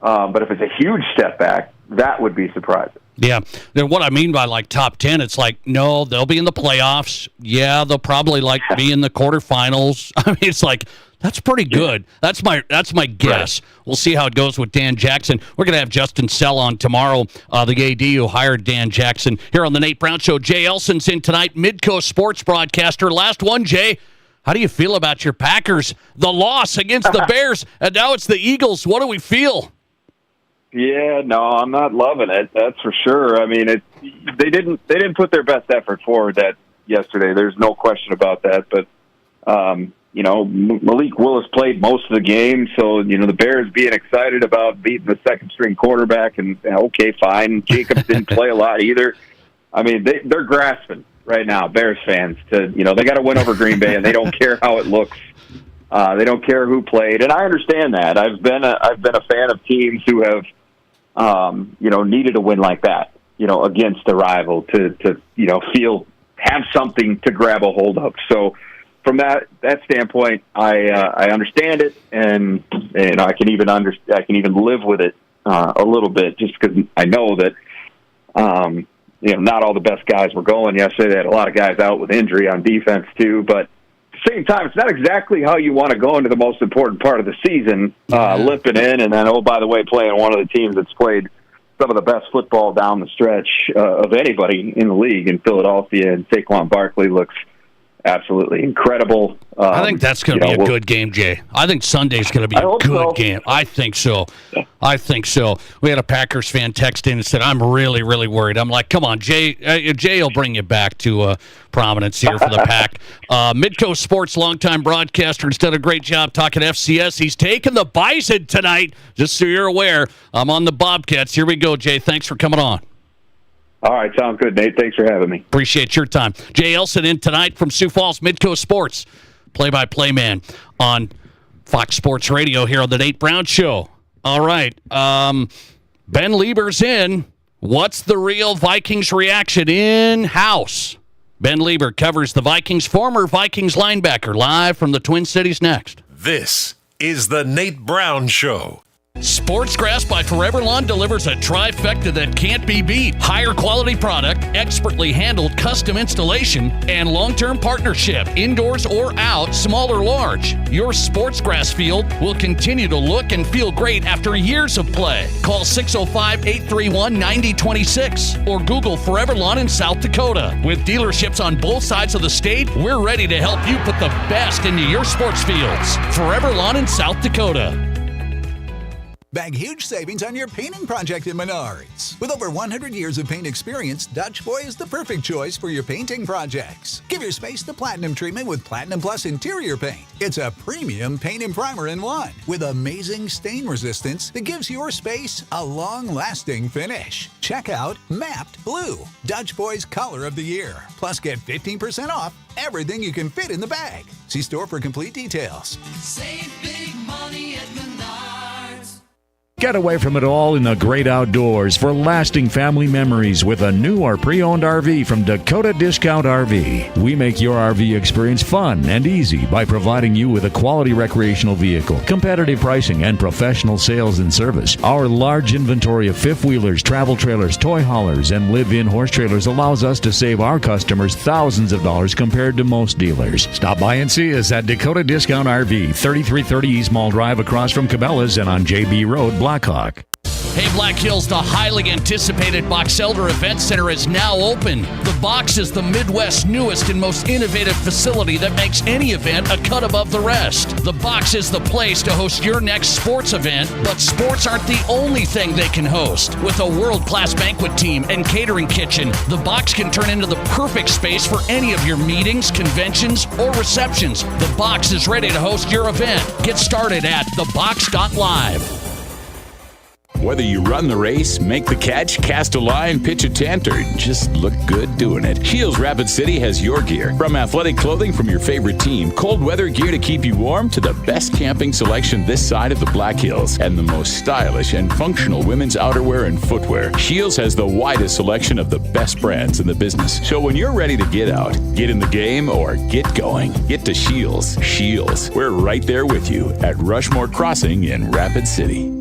But if it's a huge step back, that would be surprising. Yeah. Then what I mean by, like, top 10, it's like, no, they'll be in the playoffs. Yeah, they'll probably, like, be in the quarterfinals. I mean, it's like, that's pretty good. That's my guess. Right. We'll see how it goes with Dan Jackson. We're going to have Justin Sell on tomorrow, the AD who hired Dan Jackson. Here on the Nate Brown Show, Jay Elson's in tonight, Midcoast sports broadcaster. Last one, Jay. How do you feel about your Packers? The loss against the Bears, and now it's the Eagles. What do we feel? Yeah, no, I'm not loving it. That's for sure. I mean, they didn't put their best effort forward that yesterday. There's no question about that. But you know, Malik Willis played most of the game, so you know the Bears being excited about beating the second-string quarterback, and okay, fine. Jacobs didn't play a lot either. I mean, they're grasping right now, Bears fans. They got to win over Green Bay, and they don't care how it looks. They don't care who played, and I understand that. I've been a fan of teams who have needed a win like that, against a rival to have something to grab a hold of. So from that standpoint, I understand it, and I can even live with it a little bit, just because I know that not all the best guys were going yesterday. They had a lot of guys out with injury on defense too, but at the same time, it's not exactly how you want to go into the most important part of the season, limping in, and then, oh, by the way, playing one of the teams that's played some of the best football down the stretch of anybody in the league in Philadelphia, and Saquon Barkley looks absolutely incredible. I think that's going to be a good game, Jay. I think Sunday's going to be a good game. I think so. Yeah. I think so. We had a Packers fan text in and said, I'm really, really worried. I'm like, come on, Jay. Jay will bring you back to prominence here for the Pack. Midcoast Sports longtime broadcaster has done a great job talking FCS. He's taking the Bison tonight, just so you're aware. I'm on the Bobcats. Here we go, Jay. Thanks for coming on. All right, sounds good, Nate. Thanks for having me. Appreciate your time. Jay Elson in tonight from Sioux Falls, Midcoast Sports, play-by-play man on Fox Sports Radio here on the Nate Brown Show. All right, Ben Lieber's in. What's the real Vikings reaction in-house? Ben Lieber covers the Vikings, former Vikings linebacker, live from the Twin Cities next. This is the Nate Brown Show. Sports Grass by Forever Lawn delivers a trifecta that can't be beat. Higher quality product, expertly handled custom installation, and long-term partnership. Indoors or out, small or large. Your sports grass field will continue to look and feel great after years of play. Call 605-831-9026 or Google Forever Lawn in South Dakota. With dealerships on both sides of the state, we're ready to help you put the best into your sports fields. Forever Lawn in South Dakota. Bag huge savings on your painting project at Menards. With over 100 years of paint experience, Dutch Boy is the perfect choice for your painting projects. Give your space the platinum treatment with Platinum Plus interior paint. It's a premium paint and primer in one with amazing stain resistance that gives your space a long-lasting finish. Check out Mapped Blue, Dutch Boy's color of the year. Plus get 15% off everything you can fit in the bag. See store for complete details. Save big money at Menards. Get away from it all in the great outdoors for lasting family memories with a new or pre-owned RV from Dakota Discount RV. We make your RV experience fun and easy by providing you with a quality recreational vehicle, competitive pricing, and professional sales and service. Our large inventory of fifth-wheelers, travel trailers, toy haulers, and live-in horse trailers allows us to save our customers thousands of dollars compared to most dealers. Stop by and see us at Dakota Discount RV, 3330 East Mall Drive across from Cabela's and on JB Road, Blackhawk. Hey, Black Hills, the highly anticipated Box Elder Event Center is now open. The Box is the Midwest's newest and most innovative facility that makes any event a cut above the rest. The Box is the place to host your next sports event, but sports aren't the only thing they can host. With a world-class banquet team and catering kitchen, the Box can turn into the perfect space for any of your meetings, conventions, or receptions. The Box is ready to host your event. Get started at thebox.live. Whether you run the race, make the catch, cast a line, pitch a tent, or just look good doing it, Shields Rapid City has your gear. From athletic clothing from your favorite team, cold weather gear to keep you warm, to the best camping selection this side of the Black Hills, and the most stylish and functional women's outerwear and footwear, Shields has the widest selection of the best brands in the business. So when you're ready to get out, get in the game, or get going, get to Shields. Shields, we're right there with you at Rushmore Crossing in Rapid City.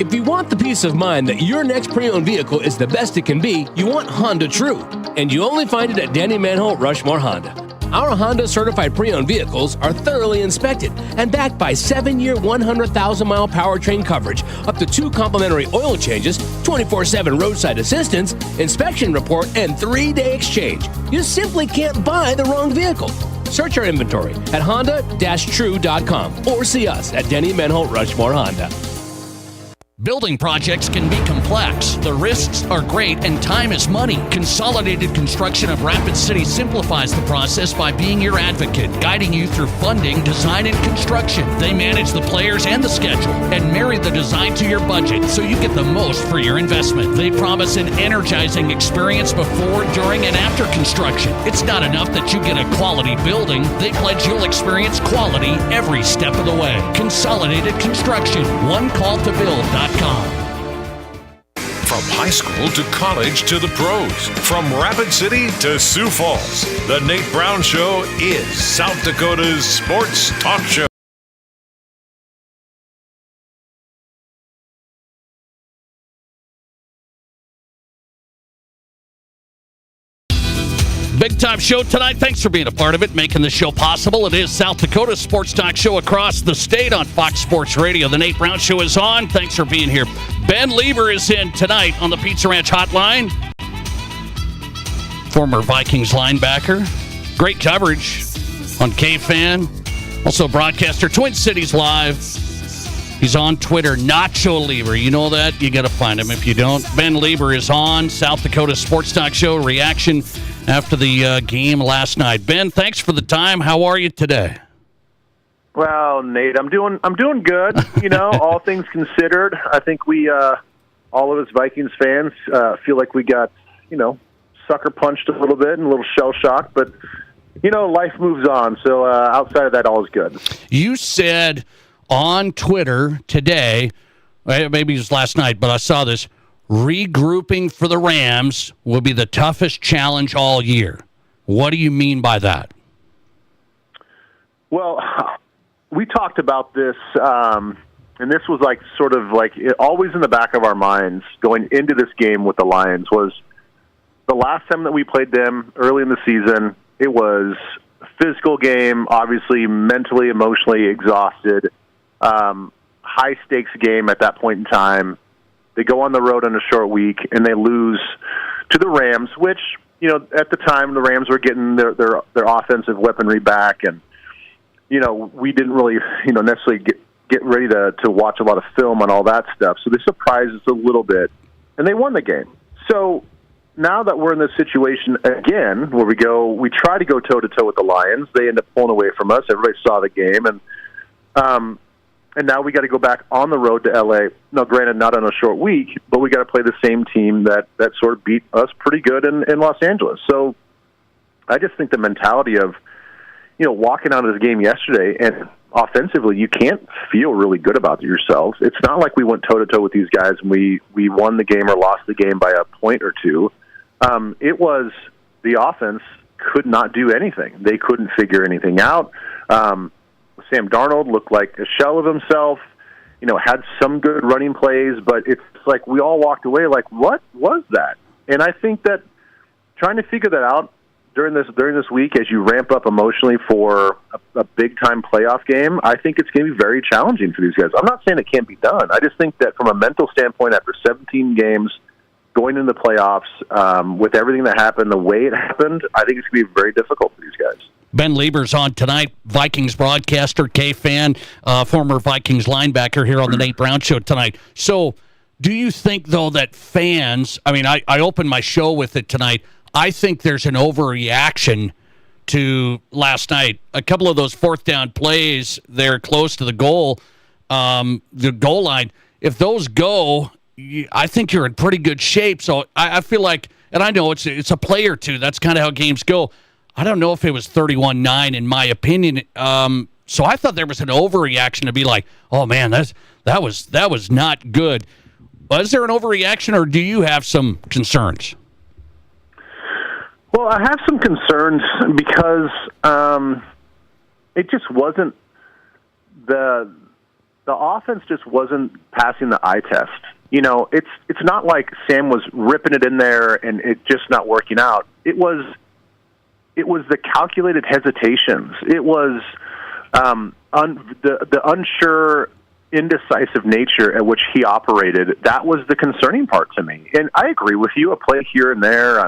If you want the peace of mind that your next pre-owned vehicle is the best it can be, you want Honda True. And you only find it at Danny Manholt Rushmore Honda. Our Honda certified pre-owned vehicles are thoroughly inspected and backed by 7-year, 100,000-mile powertrain coverage, up to 2 complimentary oil changes, 24/7 roadside assistance, inspection report, and 3-day exchange. You simply can't buy the wrong vehicle. Search our inventory at honda-true.com or see us at Denny Manholt Rushmore Honda. Building projects can be complex. The risks are great and time is money. Consolidated Construction of Rapid City simplifies the process by being your advocate, guiding you through funding, design, and construction. They manage the players and the schedule and marry the design to your budget so you get the most for your investment. They promise an energizing experience before, during, and after construction. It's not enough that you get a quality building. They pledge you'll experience quality every step of the way. Consolidated Construction. One call to build.com. From high school to college to the pros, from Rapid City to Sioux Falls, the Nate Brown Show is South Dakota's sports talk show. Big time show tonight. Thanks for being a part of it, making the show possible. It is South Dakota's sports talk show across the state on Fox Sports Radio. The Nate Brown Show is on. Thanks for being here. Ben Lieber is in tonight on the Pizza Ranch Hotline. Former Vikings linebacker. Great coverage on K-Fan. Also broadcaster, Twin Cities Live. He's on Twitter, Nacho Lieber. You know that? You got to find him if you don't. Ben Lieber is on South Dakota Sports Talk Show. Reaction after the game last night. Ben, thanks for the time. How are you today? Well, Nate, I'm doing good. You know, all things considered, I think we, all of us Vikings fans, feel like we got, sucker punched a little bit and a little shell shocked. But life moves on. So outside of that, all is good. You said on Twitter today, maybe it was last night, but I saw this. Regrouping for the Rams will be the toughest challenge all year. What do you mean by that? Well, we talked about this, and this was always in the back of our minds going into this game with the Lions was the last time that we played them early in the season, it was a physical game, obviously mentally, emotionally exhausted, high-stakes game at that point in time. They go on the road on a short week, and they lose to the Rams, which, at the time, the Rams were getting their offensive weaponry back, and, we didn't really, necessarily get ready to watch a lot of film and all that stuff. So they surprised us a little bit, and they won the game. So now that we're in this situation again, where we try to go toe-to-toe with the Lions, they end up pulling away from us. Everybody saw the game, and now we got to go back on the road to L.A. Now, granted, not on a short week, but we got to play the same team that sort of beat us pretty good in Los Angeles. So I just think the mentality of, walking out of this game yesterday, and offensively, you can't feel really good about yourselves. It's not like we went toe-to-toe with these guys and we won the game or lost the game by a point or two. It was the offense could not do anything. They couldn't figure anything out. Sam Darnold looked like a shell of himself, had some good running plays, but it's like we all walked away like, what was that? And I think that trying to figure that out during this week as you ramp up emotionally for a big-time playoff game, I think it's going to be very challenging for these guys. I'm not saying it can't be done. I just think that from a mental standpoint, after 17 games, going into the playoffs, with everything that happened, the way it happened, I think it's going to be very difficult for these guys. Ben Lieber's on tonight, Vikings broadcaster, K-fan, former Vikings linebacker here on the Nate Brown Show tonight. So do you think, though, that fans, I opened my show with it tonight, I think there's an overreaction to last night. A couple of those fourth down plays there close to the goal line, if those go, I think you're in pretty good shape. So I feel like, and I know it's a play or two, that's kind of how games go. I don't know if it was 31-9 in my opinion. So I thought there was an overreaction to be like, oh man, that was not good. Was there an overreaction, or do you have some concerns? Well, I have some concerns because it just wasn't the offense just wasn't passing the eye test. It's not like Sam was ripping it in there and it just not working out. It was the calculated hesitations. It was the unsure, indecisive nature at which he operated. That was the concerning part to me. And I agree with you. A play here and there.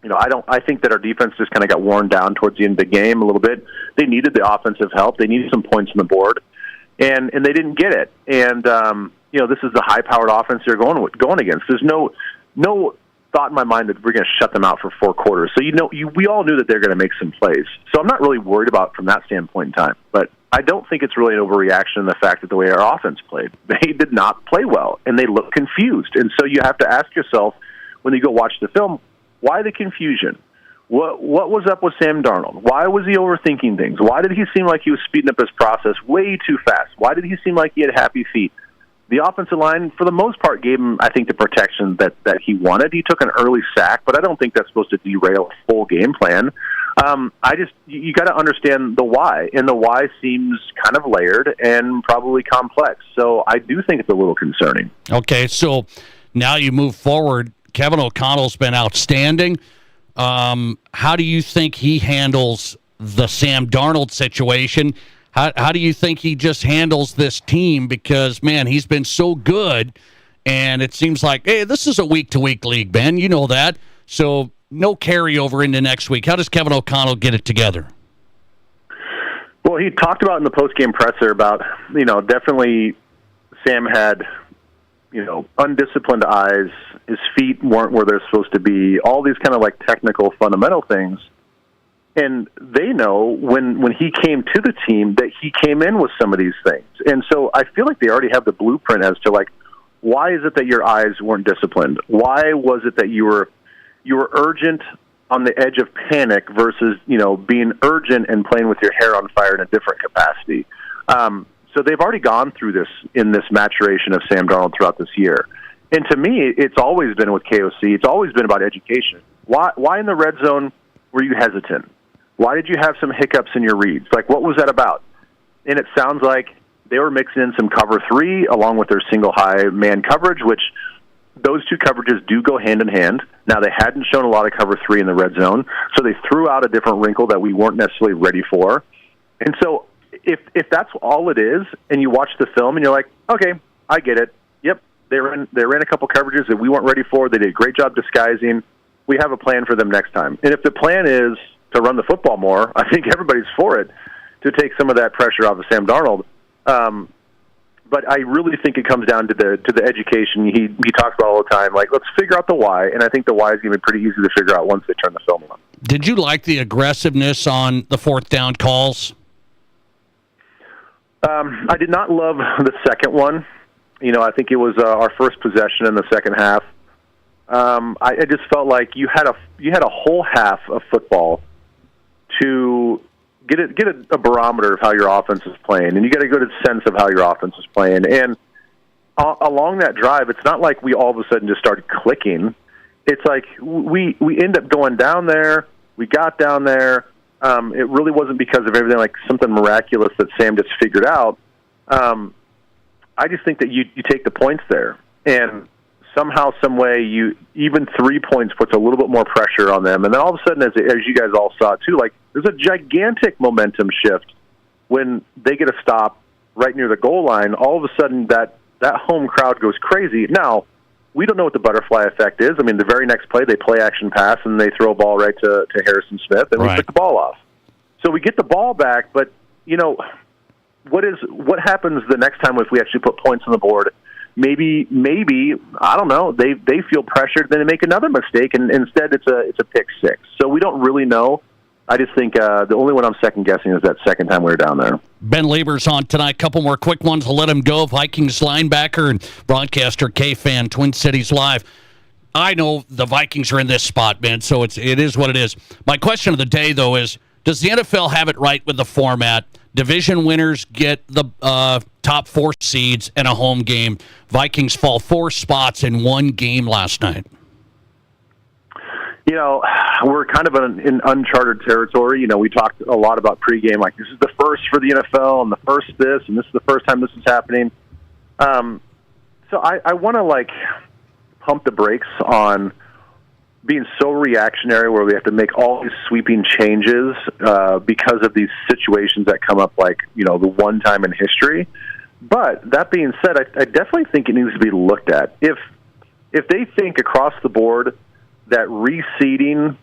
I think that our defense just kind of got worn down towards the end of the game a little bit. They needed the offensive help. They needed some points on the board, and they didn't get it. And this is the high-powered offense they're going against. There's no thought in my mind that we're going to shut them out for 4 quarters. So we all knew that they're going to make some plays. So I'm not really worried about from that standpoint in time. But I don't think it's really an overreaction in the fact that the way our offense played, they did not play well, and they looked confused. And so you have to ask yourself when you go watch the film, why the confusion? What was up with Sam Darnold? Why was he overthinking things? Why did he seem like he was speeding up his process way too fast? Why did he seem like he had happy feet? The offensive line, for the most part, gave him, I think, the protection that he wanted. He took an early sack, but I don't think that's supposed to derail a full game plan. You got to understand the why, and the why seems kind of layered and probably complex. So I do think it's a little concerning. Okay, so now you move forward. Kevin O'Connell's been outstanding. How do you think he handles the Sam Darnold situation? How do you think he just handles this team? Because, man, he's been so good, and it seems like, hey, this is a week-to-week league, Ben. You know that. So no carryover into next week. How does Kevin O'Connell get it together? Well, he talked about in the post-game presser about, definitely Sam had, undisciplined eyes. His feet weren't where they're supposed to be. All these kind of like technical, fundamental things. And they know when he came to the team that he came in with some of these things. And so I feel like they already have the blueprint as to like, why is it that your eyes weren't disciplined? Why was it that you were urgent on the edge of panic versus, being urgent and playing with your hair on fire in a different capacity? So they've already gone through this in this maturation of Sam Darnold throughout this year. And to me, it's always been with KOC. It's always been about education. Why in the red zone were you hesitant? Why did you have some hiccups in your reads? Like, what was that about? And it sounds like they were mixing in some cover 3 along with their single high man coverage, which those two coverages do go hand in hand. Now, they hadn't shown a lot of cover 3 in the red zone, so they threw out a different wrinkle that we weren't necessarily ready for. And so if that's all it is, and you watch the film and you're like, okay, I get it. Yep, they ran a couple coverages that we weren't ready for. They did a great job disguising. We have a plan for them next time. And if the plan is to run the football more, I think everybody's for it, to take some of that pressure off of Sam Darnold. But I really think it comes down to the education he talks about all the time. Like, let's figure out the why, and I think the why is going to be pretty easy to figure out once they turn the film on. Did you like the aggressiveness on the fourth down calls? I did not love the second one. I think it was our first possession in the second half. I just felt like you had a whole half of football to get a barometer of how your offense is playing, and you get a good sense of how your offense is playing. And along that drive, it's not like we all of a sudden just started clicking. It's like we end up going down there. We got down there. It really wasn't because of everything like something miraculous that Sam just figured out. I just think that you take the points there, and somehow, some way, even 3 points puts a little bit more pressure on them. And then all of a sudden, as you guys all saw too, like there's a gigantic momentum shift when they get a stop right near the goal line. All of a sudden, that home crowd goes crazy. Now, we don't know what the butterfly effect is. I mean, the very next play, they play action pass, and they throw a ball right to Harrison Smith, and we pick the ball off. So we get the ball back, but, what happens the next time if we actually put points on the board? Maybe I don't know. They feel pressured, then they make another mistake, and instead it's a pick six. So we don't really know. I just think the only one I'm second guessing is that second time we were down there. Ben Lieber's on tonight. Couple more quick ones. We'll let him go. Vikings linebacker and broadcaster K-Fan, Twin Cities Live. I know the Vikings are in this spot, man, so it is what it is. My question of the day, though, is does the NFL have it right with the format? Division winners get the top 4 seeds and a home game. Vikings fall 4 spots in one game last night. We're kind of in uncharted territory. We talked a lot about pregame, like this is the first for the NFL and the first this, and this is the first time this is happening. So I want to pump the brakes on being so reactionary where we have to make all these sweeping changes because of these situations that come up the one time in history. But that being said, I definitely think it needs to be looked at. If they think across the board that reseeding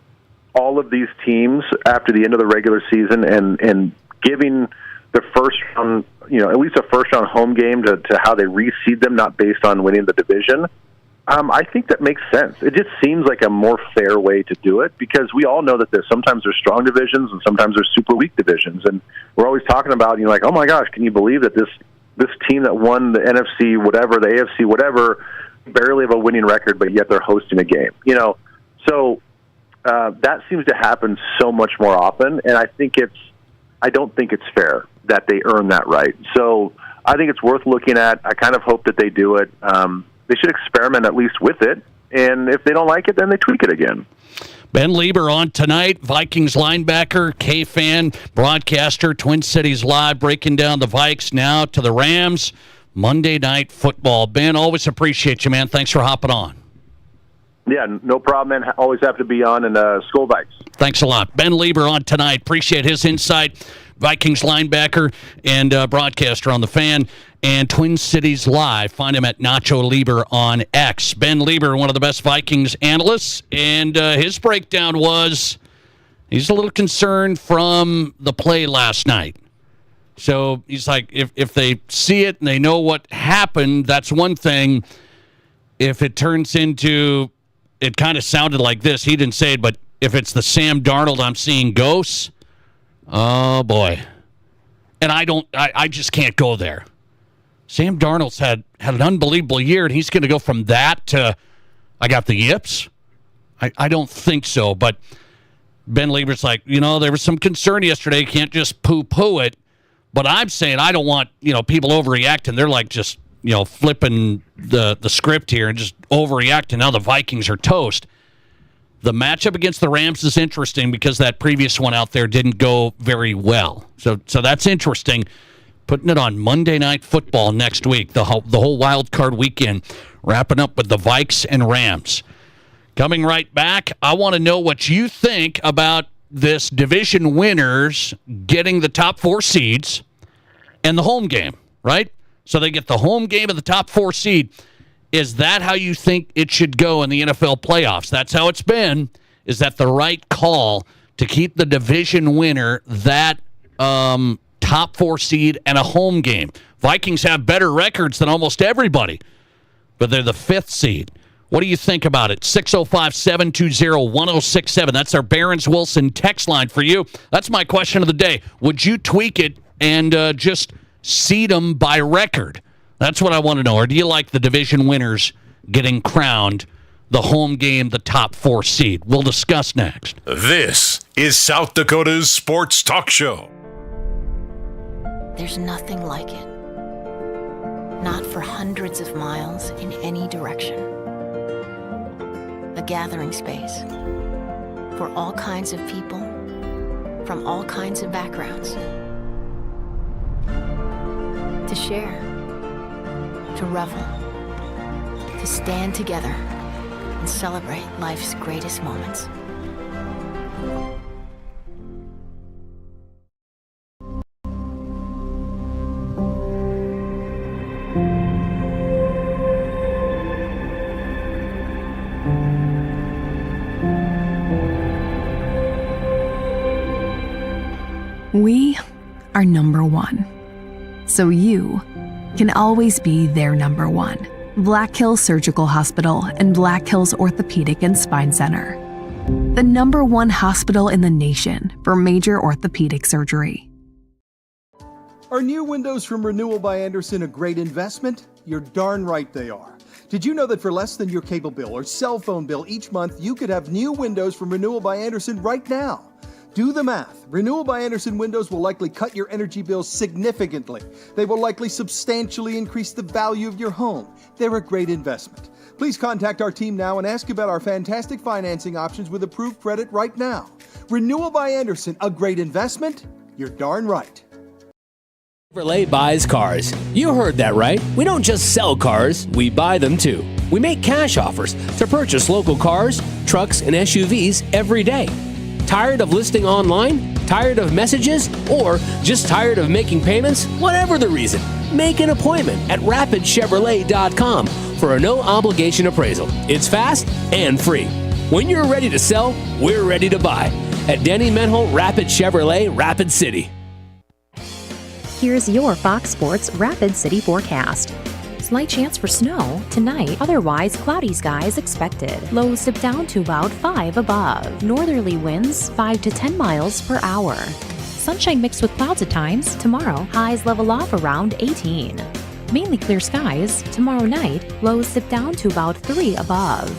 all of these teams after the end of the regular season and giving the first round, at least a first round home game to how they reseed them, not based on winning the division, I think that makes sense. It just seems like a more fair way to do it because we all know that sometimes there's strong divisions and sometimes there's super weak divisions. And we're always talking about, oh my gosh, can you believe that this team that won the NFC whatever, the AFC whatever, barely have a winning record, but yet they're hosting a game. So that seems to happen so much more often, and I don't think it's fair that they earn that right. So I think it's worth looking at. I kind of hope that they do it. They should experiment at least with it, and if they don't like it, then they tweak it again. Ben Lieber on tonight, Vikings linebacker, K-Fan, broadcaster, Twin Cities Live, breaking down the Vikes now to the Rams, Monday Night Football. Ben, always appreciate you, man. Thanks for hopping on. Yeah, no problem, man. Always happy to be on, and Skol Vikes. Thanks a lot. Ben Lieber on tonight. Appreciate his insight. Vikings linebacker and broadcaster on the Fan and Twin Cities Live. Find him at Nacho Lieber on X. Ben Lieber, one of the best Vikings analysts, and his breakdown was he's a little concerned from the play last night. So he's like, if they see it and they know what happened, that's one thing. If it turns into, it kind of sounded like this. He didn't say it, but if it's the Sam Darnold I'm seeing ghosts, oh boy. And I just can't go there. Sam Darnold's had an unbelievable year, and he's going to go from that to, I got the yips? I don't think so, but Ben Lieber's like, there was some concern yesterday. You can't just poo-poo it. But I'm saying I don't want, people overreacting. They're like just, flipping the script here and just overreacting. Now the Vikings are toast. The matchup against the Rams is interesting because that previous one out there didn't go very well. So that's interesting. Putting it on Monday Night Football next week, the whole wild card weekend, wrapping up with the Vikes and Rams. Coming right back, I want to know what you think about this division winners getting the top 4 seeds and the home game, right? So they get the home game of the top 4 seed. Is that how you think it should go in the NFL playoffs? That's how it's been. Is that the right call to keep the division winner that top 4 seed, and a home game. Vikings have better records than almost everybody, but they're the 5th seed. What do you think about it? 605-720-1067. That's our Barron's Wilson text line for you. That's my question of the day. Would you tweak it and just seed them by record? That's what I want to know. Or do you like the division winners getting crowned the home game, the top 4 seed? We'll discuss next. This is South Dakota's Sports Talk Show. There's nothing like it. Not for hundreds of miles in any direction. A gathering space for all kinds of people from all kinds of backgrounds. To share, to revel, to stand together and celebrate life's greatest moments. We are number one, so you can always be their number one. Black Hills Surgical Hospital and Black Hills Orthopedic and Spine Center. The number one hospital in the nation for major orthopedic surgery. Are new windows from Renewal by Andersen a great investment? You're darn right they are. Did you know that for less than your cable bill or cell phone bill each month, you could have new windows from Renewal by Andersen right now? Do the math. Renewal by Andersen windows will likely cut your energy bills significantly. They will likely substantially increase the value of your home. They're a great investment. Please contact our team now and ask about our fantastic financing options with approved credit right now. Renewal by Andersen, a great investment? You're darn right. Chevrolet buys cars. You heard that right. We don't just sell cars, we buy them too. We make cash offers to purchase local cars, trucks, and SUVs every day. Tired of listing online? Tired of messages? Or just tired of making payments? Whatever the reason, make an appointment at rapidchevrolet.com for a no-obligation appraisal. It's fast and free. When you're ready to sell, we're ready to buy. At Denny Menholt Rapid Chevrolet, Rapid City. Here's your Fox Sports Rapid City forecast. Slight chance for snow tonight, otherwise cloudy skies expected. Lows dip down to about 5 above. Northerly winds 5 to 10 miles per hour. Sunshine mixed with clouds at times. Tomorrow, highs level off around 18. Mainly clear skies. Tomorrow night, lows dip down to about 3 above.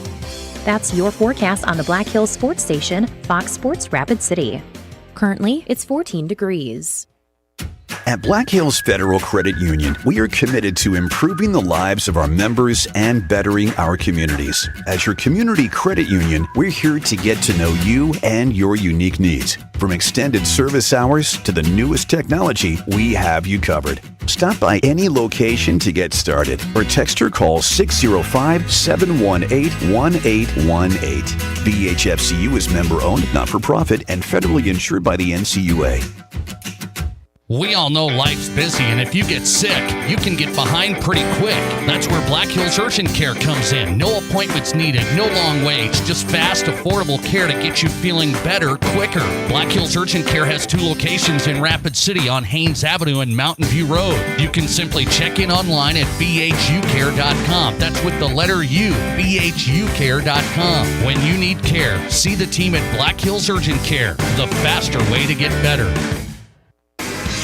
That's your forecast on the Black Hills Sports Station, Fox Sports Rapid City. Currently, it's 14 degrees. At Black Hills Federal Credit Union, we are committed to improving the lives of our members and bettering our communities. As your community credit union, we're here to get to know you and your unique needs. From extended service hours to the newest technology, we have you covered. Stop by any location to get started or text or call 605-718-1818. BHFCU is member-owned, not-for-profit, and federally insured by the NCUA. We all know life's busy, and if you get sick, you can get behind pretty quick. That's where Black Hills Urgent Care comes in. No appointments needed, no long waits, just fast, affordable care to get you feeling better quicker. Black Hills Urgent Care has 2 locations in Rapid City on Haynes Avenue and Mountain View Road. You can simply check in online at bhucare.com. That's with the letter U, bhucare.com. When you need care, see the team at Black Hills Urgent Care, the faster way to get better.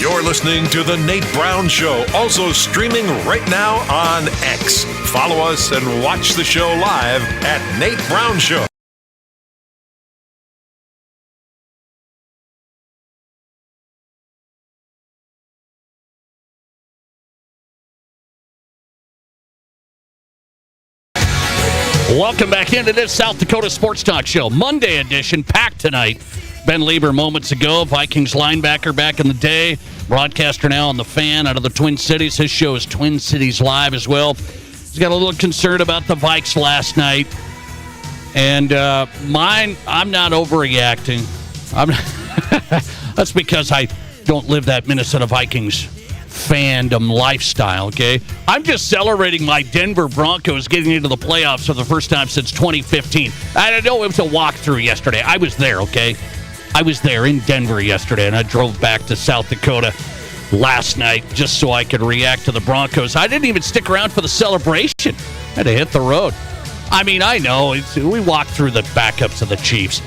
You're listening to The Nate Brown Show, also streaming right now on X. Follow us and watch the show live at Nate Brown Show. Welcome back into this South Dakota Sports Talk Show. Monday edition, packed tonight. Ben Lieber moments ago, Vikings linebacker back in the day, broadcaster now on The Fan out of the Twin Cities. His show is Twin Cities Live as well. He's got a little concern about the Vikes last night. And mine, I'm not overreacting. That's because I don't live that Minnesota Vikings fandom lifestyle, okay? I'm just celebrating my Denver Broncos getting into the playoffs for the first time since 2015. I know it was a walkthrough yesterday. I was there, okay? I was there in Denver yesterday, and I drove back to South Dakota last night just so I could react to the Broncos. I didn't even stick around for the celebration. Had to hit the road. I mean, I know. We walked through the backups of the Chiefs.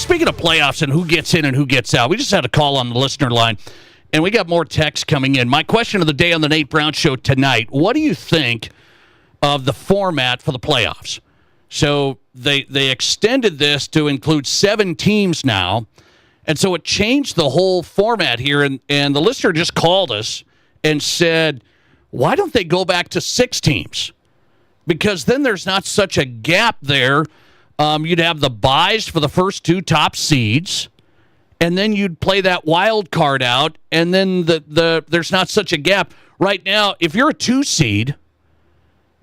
Speaking of playoffs and who gets in and who gets out, we just had a call on the listener line, and we got more texts coming in. My question of the day on the Nate Brown Show tonight, what do you think of the format for the playoffs? So they extended this to include 7 teams now, and so it changed the whole format here, and the listener just called us and said, why don't they go back to 6 teams? Because then there's not such a gap there. You'd have the buys for the first 2 top seeds, and then you'd play that wild card out, and then there's not such a gap. Right now, if you're a 2 seed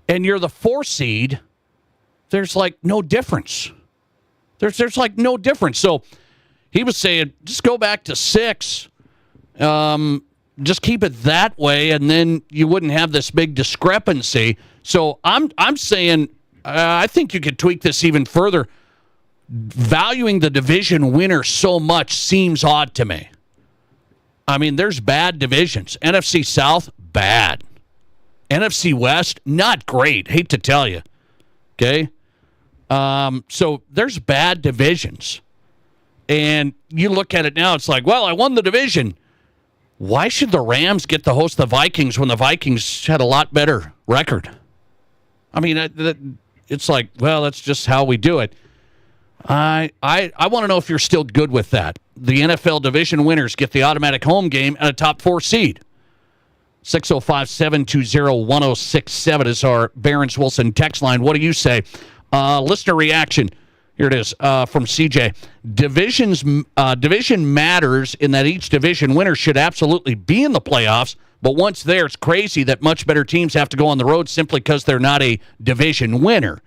and you're the 4 seed, there's like no difference. There's like no difference. So he was saying, just go back to 6. Just keep it that way, and then you wouldn't have this big discrepancy. So I'm saying I think you could tweak this even further. Valuing the division winner so much seems odd to me. I mean, there's bad divisions. NFC South, bad. NFC West, not great. Hate to tell you. Okay? So there's bad divisions. And you look at it now, it's like, well, I won the division. Why should the Rams get to host the Vikings when the Vikings had a lot better record? I mean, it's like, well, that's just how we do it. I want to know if you're still good with that. The NFL division winners get the automatic home game and a top 4 seed. 605-720-1067 is our Barron's Wilson text line. What do you say? Listener reaction. Here it is from CJ. Division matters in that each division winner should absolutely be in the playoffs, but once there, it's crazy that much better teams have to go on the road simply because they're not a division winner.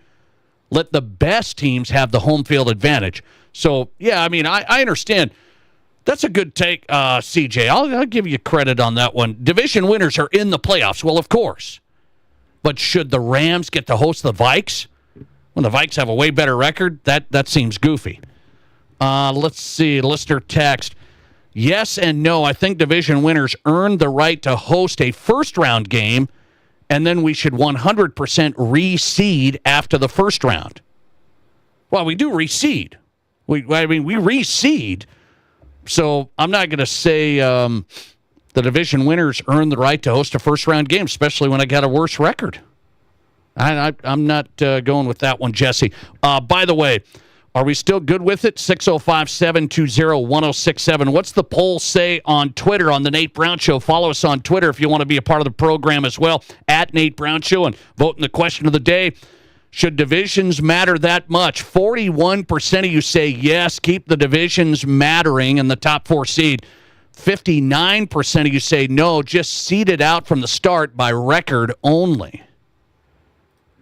Let the best teams have the home field advantage. So, yeah, I mean, I understand. That's a good take, CJ. I'll give you credit on that one. Division winners are in the playoffs. Well, of course. But should the Rams get to host the Vikes? When the Vikes have a way better record, that seems goofy. Let's see. Listener text. Yes and no. I think division winners earn the right to host a first-round game, and then we should 100% reseed after the first round. Well, we do reseed. We reseed. So I'm not going to say the division winners earn the right to host a first-round game, especially when I got a worse record. I'm not going with that one, Jesse. By the way, are we still good with it? 605-720-1067. What's the poll say on Twitter on The Nate Brown Show? Follow us on Twitter if you want to be a part of the program as well, at Nate Brown Show, and vote in the question of the day. Should divisions matter that much? 41% of you say yes, keep the divisions mattering in the top 4 seed. 59% of you say no, just seed it out from the start by record only.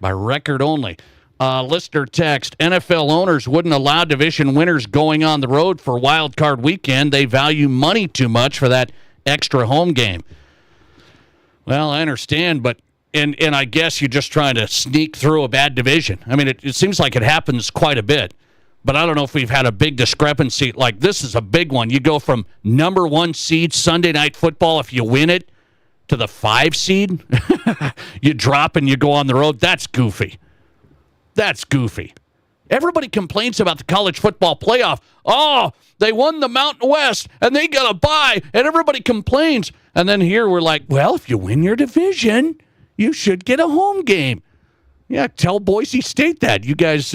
By record only. Listener text, NFL owners wouldn't allow division winners going on the road for wild card weekend. They value money too much for that extra home game. Well, I understand, but and I guess you're just trying to sneak through a bad division. I mean, it seems like it happens quite a bit, but I don't know if we've had a big discrepancy. Like, this is a big one. You go from number 1 seed Sunday Night Football, if you win it, to the 5 seed. You drop and you go on the road. That's goofy. That's goofy. Everybody complains about the college football playoff. Oh, they won the Mountain West, and they got a bye, and everybody complains. And then here we're like, well, if you win your division, you should get a home game. Yeah, tell Boise State that. You guys,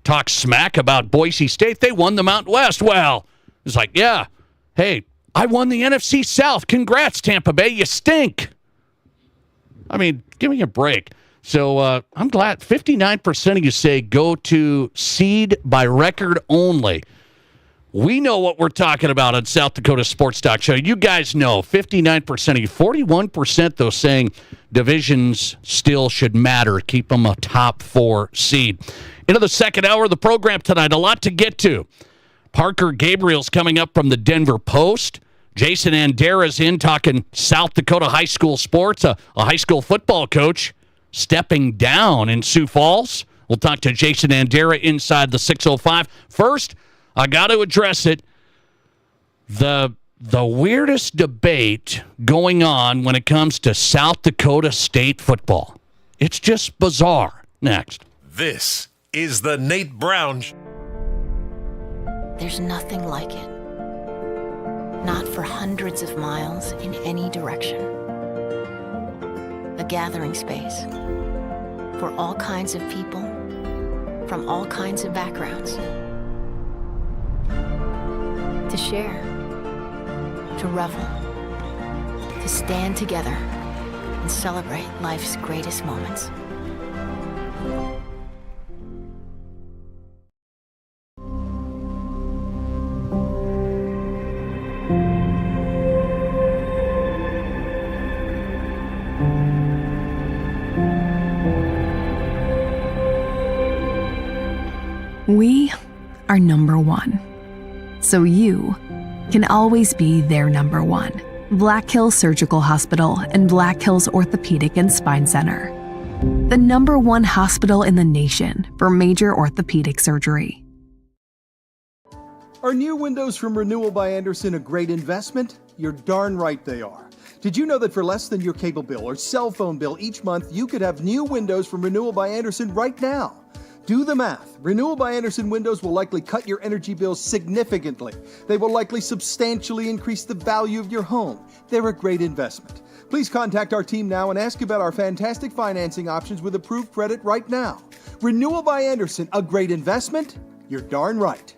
talk smack about Boise State. They won the Mountain West. Well, it's like, yeah, hey, I won the NFC South. Congrats, Tampa Bay. You stink. I mean, give me a break. So I'm glad 59% of you say go to seed by record only. We know what we're talking about on South Dakota Sports Talk Show. You guys know 59% of you. 41%, though, saying divisions still should matter. Keep them a top 4 seed. Into the second hour of the program tonight. A lot to get to. Parker Gabriel's coming up from the Denver Post. Jason Andera's in talking South Dakota high school sports. A high school football coach stepping down in Sioux Falls. We'll talk to Jason Andera inside the 605. First, I got to address it. The The weirdest debate going on when it comes to South Dakota State football. It's just bizarre. Next. This is the Nate Brown Show. There's nothing like it. Not for hundreds of miles in any direction. A gathering space for all kinds of people from all kinds of backgrounds. To share, to revel, to stand together and celebrate life's greatest moments. We are number one. So you can always be their number one. Black Hills Surgical Hospital and Black Hills Orthopedic and Spine Center. The number one hospital in the nation for major orthopedic surgery. Are new windows from Renewal by Andersen a great investment? You're darn right they are. Did you know that for less than your cable bill or cell phone bill each month, you could have new windows from Renewal by Andersen right now? Do the math. Renewal by Andersen windows will likely cut your energy bills significantly. They will likely substantially increase the value of your home. They're a great investment. Please contact our team now and ask about our fantastic financing options with approved credit right now. Renewal by Andersen, a great investment? You're darn right.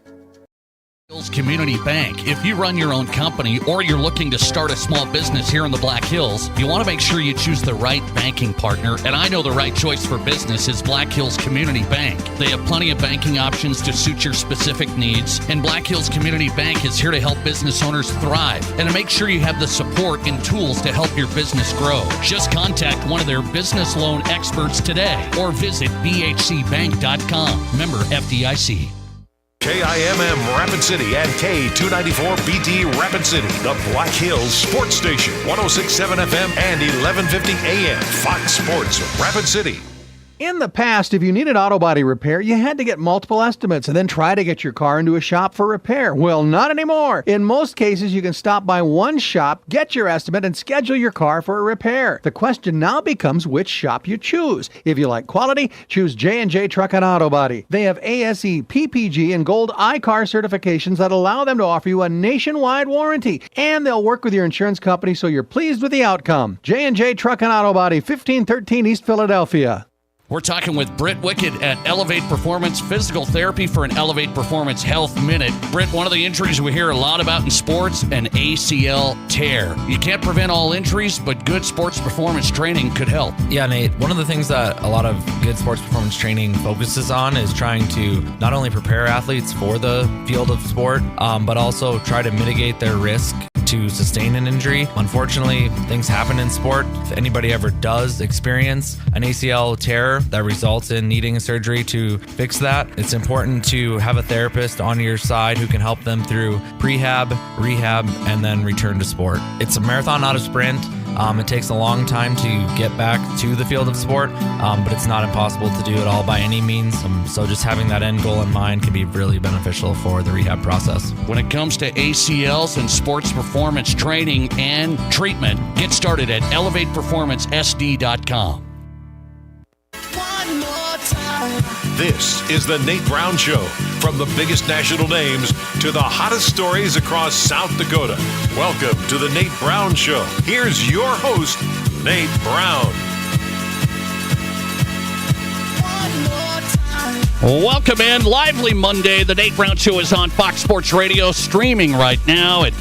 Hills Community Bank. If you run your own company or you're looking to start a small business here in the Black Hills, you want to make sure you choose the right banking partner. And I know the right choice for business is Black Hills Community Bank. They have plenty of banking options to suit your specific needs. And Black Hills Community Bank is here to help business owners thrive and to make sure you have the support and tools to help your business grow. Just contact one of their business loan experts today or visit bhcbank.com. Member FDIC. KIMM Rapid City and K294BT Rapid City, the Black Hills Sports Station, 106.7 FM and 1150 AM, Fox Sports Rapid City. In the past, if you needed auto body repair, you had to get multiple estimates and then try to get your car into a shop for repair. Well, not anymore. In most cases, you can stop by one shop, get your estimate, and schedule your car for a repair. The question now becomes which shop you choose. If you like quality, choose J&J Truck and Auto Body. They have ASE, PPG, and Gold iCar certifications that allow them to offer you a nationwide warranty. And they'll work with your insurance company so you're pleased with the outcome. J&J Truck and Auto Body, 1513 East Philadelphia. We're talking with Britt Wickett at Elevate Performance Physical Therapy for an Elevate Performance Health Minute. Britt, one of the injuries we hear a lot about in sports, an ACL tear. You can't prevent all injuries, but good sports performance training could help. Yeah, Nate, one of the things that a lot of good sports performance training focuses on is trying to not only prepare athletes for the field of sport, but also try to mitigate their risk to sustain an injury. Unfortunately, things happen in sport. If anybody ever does experience an ACL tear that results in needing a surgery to fix that, it's important to have a therapist on your side who can help them through prehab, rehab, and then return to sport. It's a marathon, not a sprint. It takes a long time to get back to the field of sport, but it's not impossible to do it all by any means. So just having that end goal in mind can be really beneficial for the rehab process. When it comes to ACLs and sports performance training and treatment, get started at elevateperformancesd.com. This is the Nate Brown Show. From the biggest national names to the hottest stories across South Dakota. Welcome to the Nate Brown Show. Here's your host, Nate Brown. Welcome in. Lively Monday. The Nate Brown Show is on Fox Sports Radio, streaming right now at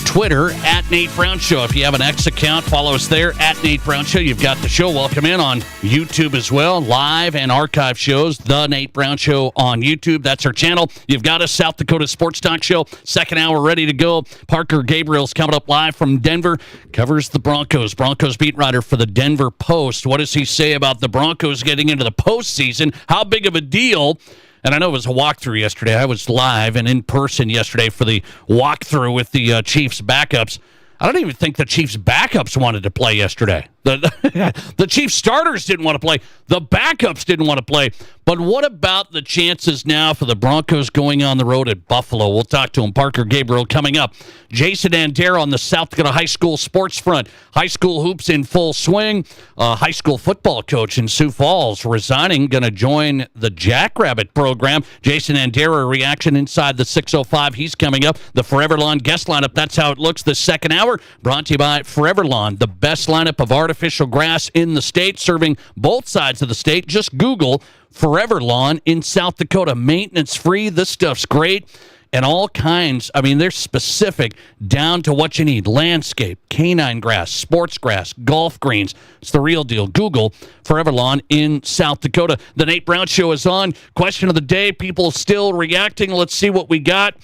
Twitter, at Nate Brown Show. If you have an X account, follow us there, at Nate Brown Show. You've got the show. Welcome in on YouTube as well. Live and archive shows. The Nate Brown Show on YouTube. That's our channel. You've got us, South Dakota Sports Talk Show. Second hour ready to go. Parker Gabriel's coming up live from Denver. Covers the Broncos. Broncos beat writer for the Denver Post. What does he say about the Broncos getting into the postseason? How big of a deal? And I know it was a walkthrough yesterday. I was live and in person yesterday for the walkthrough with the Chiefs backups. I don't even think the Chiefs backups wanted to play yesterday. The Chiefs starters didn't want to play. The backups didn't want to play. But what about the chances now for the Broncos going on the road at Buffalo? We'll talk to him. Parker Gabriel coming up. Jason Andera on the South Dakota High School sports front. High school hoops in full swing. High school football coach in Sioux Falls resigning, going to join the Jackrabbit program. Jason Andera reaction inside the 6:05. He's coming up. The Forever Lawn guest lineup. That's how it looks this second hour. Brought to you by Forever Lawn, the best lineup of artificial grass in the state, serving both sides of the state. Just Google Forever Lawn in South Dakota. Maintenance free. This stuff's great. And all kinds. I mean, they're specific down to what you need. Landscape, canine grass, sports grass, golf greens. It's the real deal. Google Forever Lawn in South Dakota. The Nate Brown Show is on. Question of the day. People still reacting. Let's see what we got.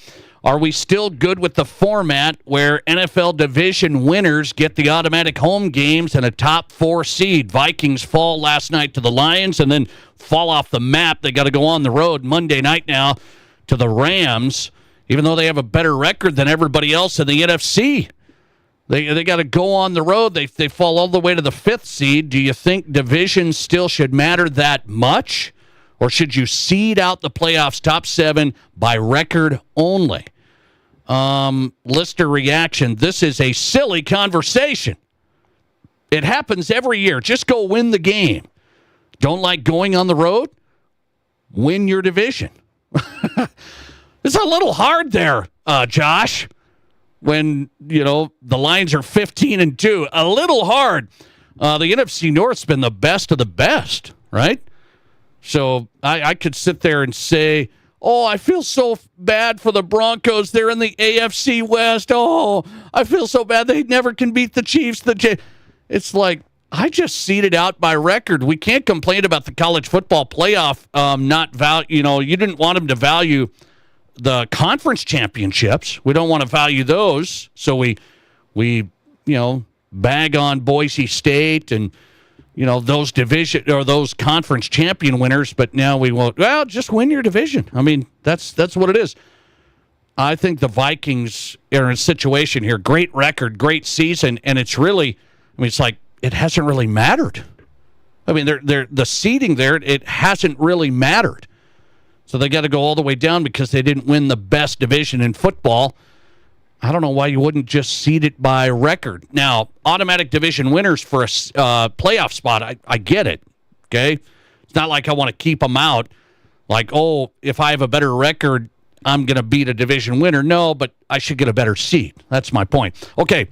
Are we still good with the format where NFL division winners get the automatic home games and a top 4 seed? Vikings fall last night to the Lions and then fall off the map. They got to go on the road Monday night now to the Rams, even though they have a better record than everybody else in the NFC. They got to go on the road. They fall all the way to the 5th seed. Do you think divisions still should matter that much? Or should you seed out the playoffs top 7 by record only? Lister reaction. This is a silly conversation. It happens every year. Just go win the game. Don't like going on the road? Win your division. It's a little hard there, Josh, when, the Lions are 15-2. A little hard. The NFC North's been the best of the best, right? So I could sit there and say, I feel so bad for the Broncos. They're in the AFC West. Oh, I feel so bad. They never can beat the Chiefs. It's like, I just seeded out by record. We can't complain about the college football playoff not value. You didn't want them to value the conference championships. We don't want to value those. So we bag on Boise State and those division or those conference champion winners, but now we won't. Well, just win your division. I mean, that's what it is. I think the Vikings are in a situation here. Great record, great season, and it's really, it's like it hasn't really mattered. I mean, they're the seeding there, it hasn't really mattered. So they got to go all the way down because they didn't win the best division in football. I don't know why you wouldn't just seed it by record. Now, automatic division winners for a playoff spot, I get it, okay? It's not like I want to keep them out. Like, if I have a better record, I'm going to beat a division winner. No, but I should get a better seed. That's my point. Okay,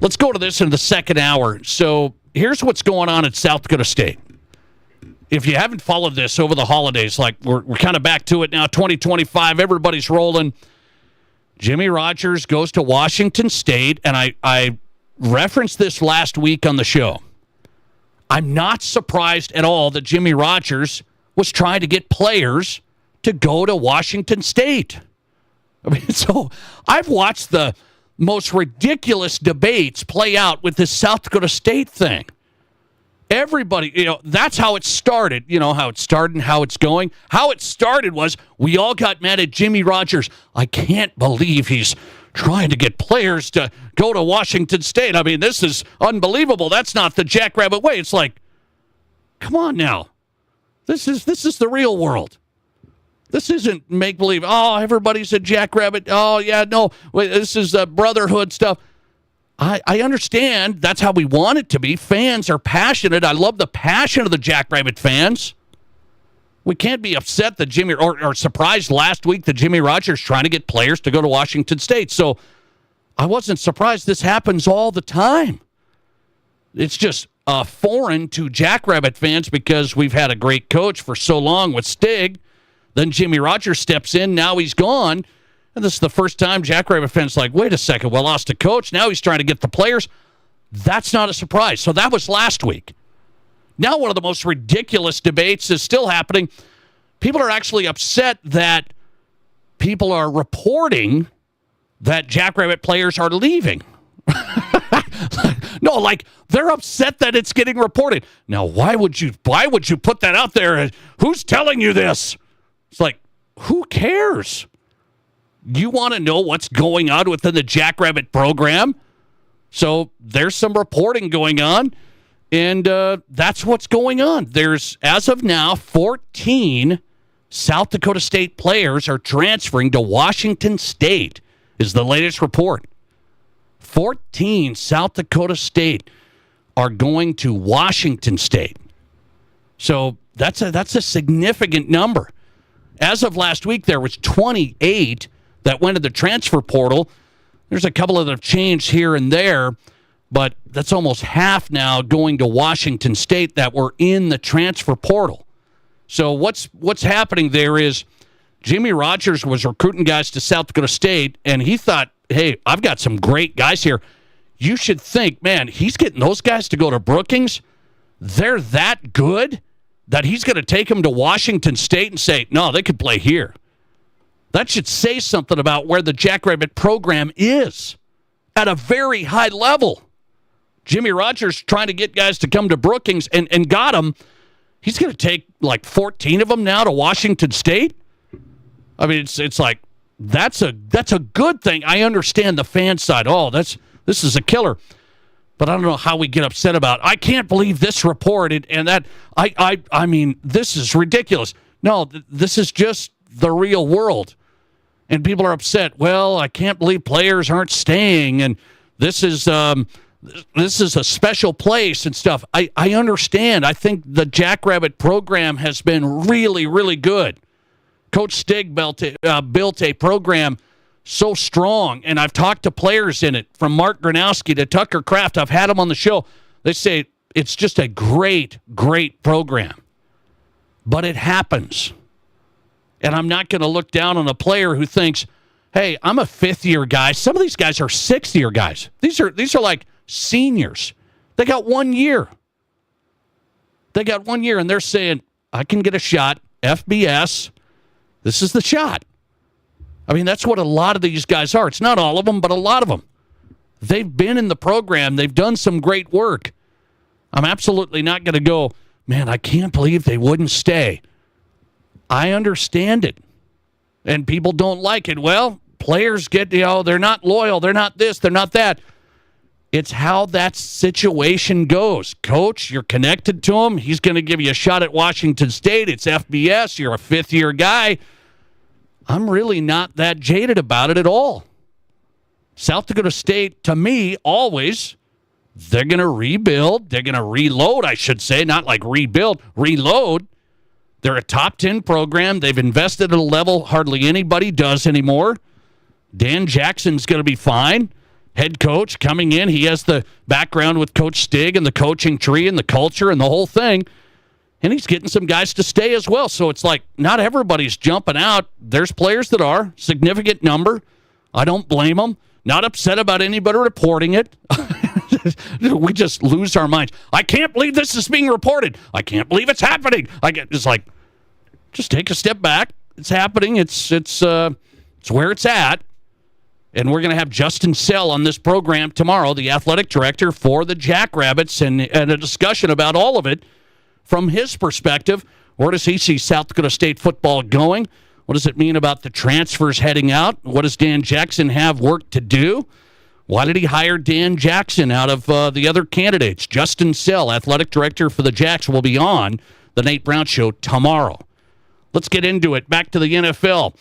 let's go to this in the second hour. So here's what's going on at South Dakota State. If you haven't followed this over the holidays, like we're kind of back to it now, 2025, everybody's rolling. Jimmy Rogers goes to Washington State, and I referenced this last week on the show. I'm not surprised at all that Jimmy Rogers was trying to get players to go to Washington State. I mean, so I've watched the most ridiculous debates play out with this South Dakota State thing. Everybody, that's how it started. You know how it started and how it's going. How it started was we all got mad at Jimmy Rogers. I can't believe he's trying to get players to go to Washington State. I mean, this is unbelievable. That's not the Jackrabbit way. It's like, come on now. This is the real world. This isn't make-believe. Oh, everybody's a Jackrabbit. Oh, yeah, no. This is brotherhood stuff. I understand that's how we want it to be. Fans are passionate. I love the passion of the Jackrabbit fans. We can't be upset that Jimmy, or surprised last week that Jimmy Rogers trying to get players to go to Washington State. So I wasn't surprised. This happens all the time. It's just foreign to Jackrabbit fans because we've had a great coach for so long with Stig. Then Jimmy Rogers steps in. Now he's gone. And this is the first time Jackrabbit fans like, wait a second, we lost a coach. Now he's trying to get the players. That's not a surprise. So that was last week. Now one of the most ridiculous debates is still happening. People are actually upset that people are reporting that Jackrabbit players are leaving. No, like they're upset that it's getting reported. Now, why would you put that out there? Who's telling you this? It's like, who cares? You want to know what's going on within the Jackrabbit program? So there's some reporting going on, And that's what's going on. There's, as of now, 14 South Dakota State players are transferring to Washington State, is the latest report. 14 South Dakota State are going to Washington State. So that's a significant number. As of last week, there was 28 that went to the transfer portal. There's a couple that have changed here and there, but that's almost half now going to Washington State that were in the transfer portal. So what's happening there is Jimmy Rogers was recruiting guys to South Dakota State, and he thought, hey, I've got some great guys here. You should think, man, he's getting those guys to go to Brookings. They're that good that he's going to take them to Washington State and say, no, they could play here. That should say something about where the Jackrabbit program is at a very high level. Jimmy Rogers trying to get guys to come to Brookings and got them. He's going to take like 14 of them now to Washington State. I mean, it's like that's a good thing. I understand the fan side. Oh, this is a killer. But I don't know how we get upset about it. I can't believe this reported and that. I mean, this is ridiculous. No, this is just the real world. And people are upset. Well, I can't believe players aren't staying, and this is a special place and stuff. I understand. I think the Jackrabbit program has been really, really good. Coach Stig built a program so strong, and I've talked to players in it, from Mark Gronowski to Tucker Kraft. I've had them on the show. They say it's just a great, great program. But it happens. And I'm not going to look down on a player who thinks, hey, I'm a fifth-year guy. Some of these guys are sixth-year guys. These are like seniors. They got 1 year. They got 1 year, and they're saying, I can get a shot. FBS. This is the shot. I mean, that's what a lot of these guys are. It's not all of them, but a lot of them. They've been in the program. They've done some great work. I'm absolutely not going to go, man, I can't believe they wouldn't stay. I understand it. And people don't like it. Well, players get, they're not loyal. They're not this. They're not that. It's how that situation goes. Coach, you're connected to him. He's going to give you a shot at Washington State. It's FBS. You're a fifth-year guy. I'm really not that jaded about it at all. South Dakota State, to me, always, they're going to rebuild. They're going to reload, I should say. Not like rebuild, reload. They're a top 10 program. They've invested at a level hardly anybody does anymore. Dan Jackson's going to be fine. Head coach coming in. He has the background with Coach Stig and the coaching tree and the culture and the whole thing. And he's getting some guys to stay as well. So it's like not everybody's jumping out. There's players that are, significant number. I don't blame them. Not upset about anybody reporting it. We just lose our minds. I can't believe this is being reported. I can't believe it's happening. It's like, just take a step back. It's happening. It's where it's at. And we're going to have Justin Sell on this program tomorrow, the athletic director for the Jackrabbits, and a discussion about all of it from his perspective. Where does he see South Dakota State football going? What does it mean about the transfers heading out? What does Dan Jackson have work to do? Why did he hire Dan Jackson out of the other candidates? Justin Sell, athletic director for the Jacks, will be on the Nate Brown Show tomorrow. Let's get into it. Back to the NFL.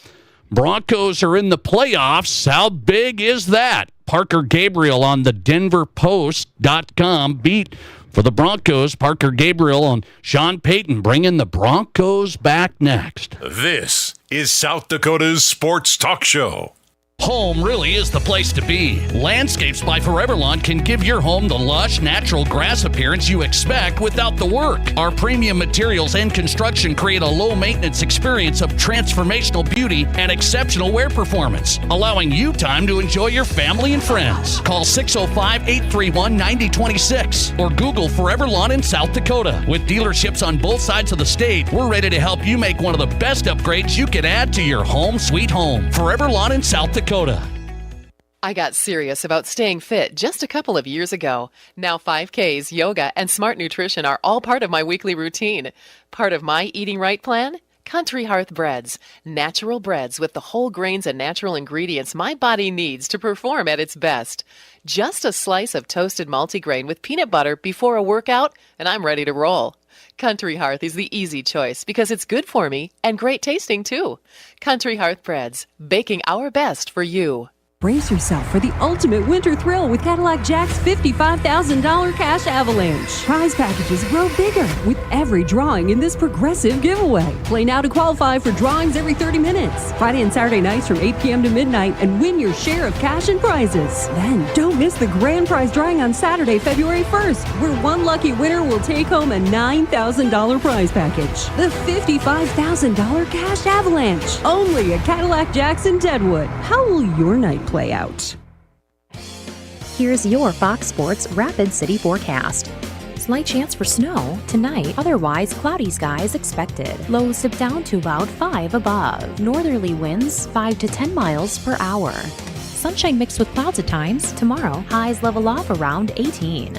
Broncos are in the playoffs. How big is that? Parker Gabriel on the DenverPost.com beat for the Broncos. Parker Gabriel on Sean Payton bringing the Broncos back next. This is South Dakota's Sports Talk Show. Home really is the place to be. Landscapes by Forever Lawn can give your home the lush, natural grass appearance you expect without the work. Our premium materials and construction create a low-maintenance experience of transformational beauty and exceptional wear performance, allowing you time to enjoy your family and friends. Call 605-831-9026 or Google Forever Lawn in South Dakota. With dealerships on both sides of the state, we're ready to help you make one of the best upgrades you can add to your home sweet home. Forever Lawn in South Dakota. I got serious about staying fit just a couple of years ago. Now 5Ks, yoga, and smart nutrition are all part of my weekly routine. Part of my eating right plan? Country Hearth Breads. Natural breads with the whole grains and natural ingredients my body needs to perform at its best. Just a slice of toasted multigrain with peanut butter before a workout, and I'm ready to roll. Country Hearth is the easy choice because it's good for me and great tasting too. Country Hearth Breads, baking our best for you. Brace yourself for the ultimate winter thrill with Cadillac Jack's $55,000 cash avalanche. Prize packages grow bigger with every drawing in this progressive giveaway. Play now to qualify for drawings every 30 minutes. Friday and Saturday nights from 8 p.m. to midnight and win your share of cash and prizes. Then don't miss the grand prize drawing on Saturday, February 1st, where one lucky winner will take home a $9,000 prize package. The $55,000 cash avalanche. Only at Cadillac Jack's in Deadwood. How will your night play out? Here's your Fox Sports Rapid City forecast. Slight chance for snow tonight, otherwise cloudy skies expected. Lows dip down to about 5 above. Northerly winds 5 to 10 miles per hour. Sunshine mixed with clouds at times. Tomorrow, highs level off around 18.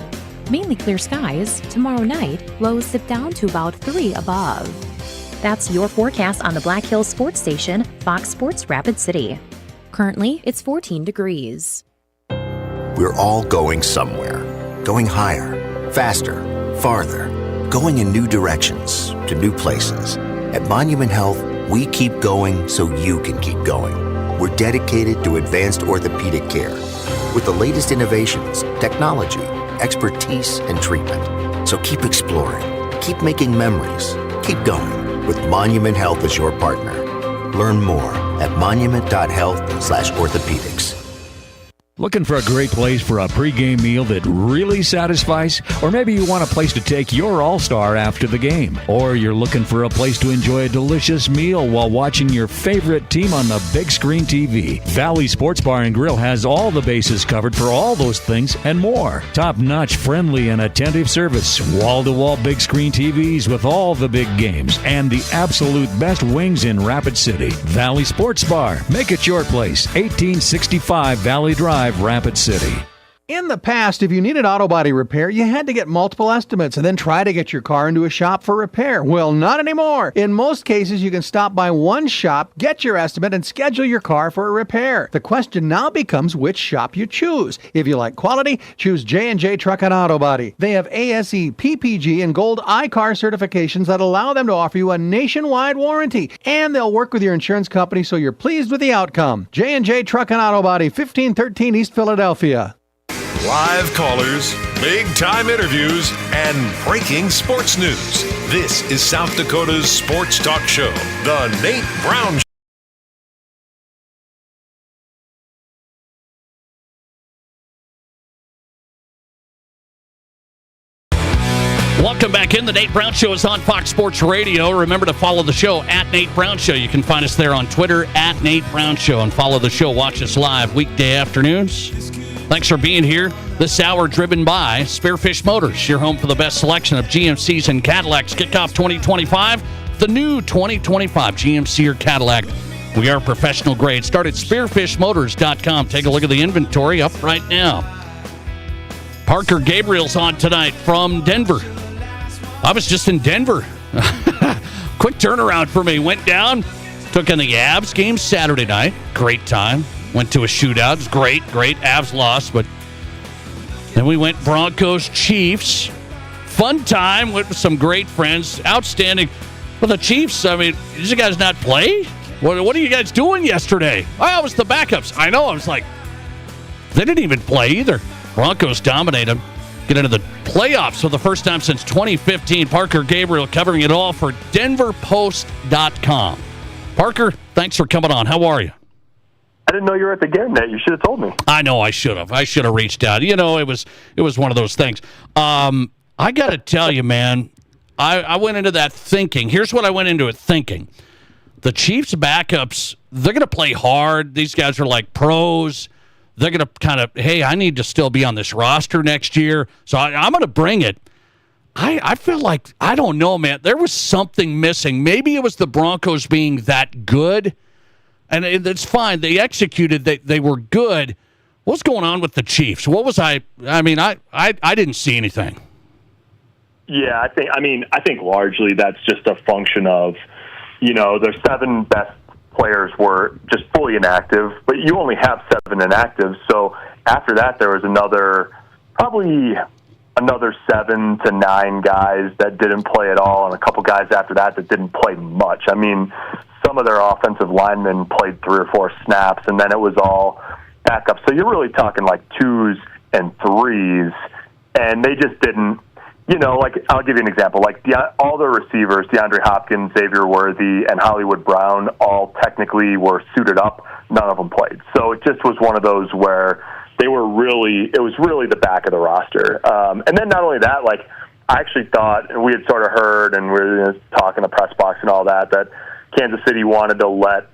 Mainly clear skies. Tomorrow night, lows dip down to about 3 above. That's your forecast on the Black Hills Sports Station, Fox Sports Rapid City. Currently, it's 14 degrees. We're all going somewhere. Going higher, faster, farther. Going in new directions, to new places. At Monument Health, we keep going so you can keep going. We're dedicated to advanced orthopedic care with the latest innovations, technology, expertise, and treatment. So keep exploring. Keep making memories. Keep going with Monument Health as your partner. Learn more at monument.health/orthopedics. Looking for a great place for a pregame meal that really satisfies? Or maybe you want a place to take your all-star after the game. Or you're looking for a place to enjoy a delicious meal while watching your favorite team on the big screen TV. Valley Sports Bar and Grill has all the bases covered for all those things and more. Top-notch, friendly, and attentive service. Wall-to-wall big screen TVs with all the big games. And the absolute best wings in Rapid City. Valley Sports Bar. Make it your place. 1865 Valley Drive, Rapid City. In the past, if you needed auto body repair, you had to get multiple estimates and then try to get your car into a shop for repair. Well, not anymore. In most cases, you can stop by one shop, get your estimate, and schedule your car for a repair. The question now becomes which shop you choose. If you like quality, choose J&J Truck and Auto Body. They have ASE, PPG, and Gold iCar certifications that allow them to offer you a nationwide warranty. And they'll work with your insurance company so you're pleased with the outcome. J&J Truck and Auto Body, 1513 East Philadelphia. Live callers, big-time interviews, and breaking sports news. This is South Dakota's sports talk show, The Nate Brown Show. Welcome back in. The Nate Brown Show is on Fox Sports Radio. Remember to follow the show at Nate Brown Show. You can find us there on Twitter at Nate Brown Show and follow the show. Watch us live weekday afternoons. Thanks for being here. This hour driven by Spearfish Motors, your home for the best selection of GMCs and Cadillacs. Kick off 2025, the new 2025 GMC or Cadillac. We are professional grade. Start at spearfishmotors.com. Take a look at the inventory up right now. Parker Gabriel's on tonight from Denver. I was just in Denver. Quick turnaround for me. Went down, took in the Avs game Saturday night. Great time. Went to a shootout. It was great. Avs lost, but then we went Broncos Chiefs. Fun time. Went with some great friends. Outstanding. Well, the Chiefs, I mean, did you guys not play? What are you guys doing yesterday? Oh, it was the backups. I know. I was like, they didn't even play either. Broncos dominate them. Get into the playoffs for the first time since 2015. Parker Gabriel covering it all for DenverPost.com. Parker, thanks for coming on. How are you? I didn't know you were at the game, Nate. You should have told me. I know I should have. I should have reached out. You know, it was one of those things. I got to tell you, man, I went into that thinking. Here's what I went into it thinking. The Chiefs backups, they're going to play hard. These guys are like pros. They're going to kind of, hey, I need to still be on this roster next year, so I'm going to bring it. I feel like, I don't know, man. There was something missing. Maybe it was the Broncos being that good. And it's fine. They executed. They were good. What's going on with the Chiefs? What was I didn't see anything. Yeah, I think largely that's just a function of their 7 best players were just fully inactive, but you only have 7 inactives. So after that, there was probably another 7 to 9 guys that didn't play at all, and a couple guys after that didn't play much. I mean, some of their offensive linemen played 3 or 4 snaps, and then it was all backup. So you're really talking like 2s and 3s, and they just didn't. I'll give you an example. Like all the receivers, DeAndre Hopkins, Xavier Worthy, and Hollywood Brown, all technically were suited up. None of them played. So it just was one of those where it was really the back of the roster. And then not only that, like I actually thought, and we had sort of heard, and we were talking in the press box and all that Kansas City wanted to let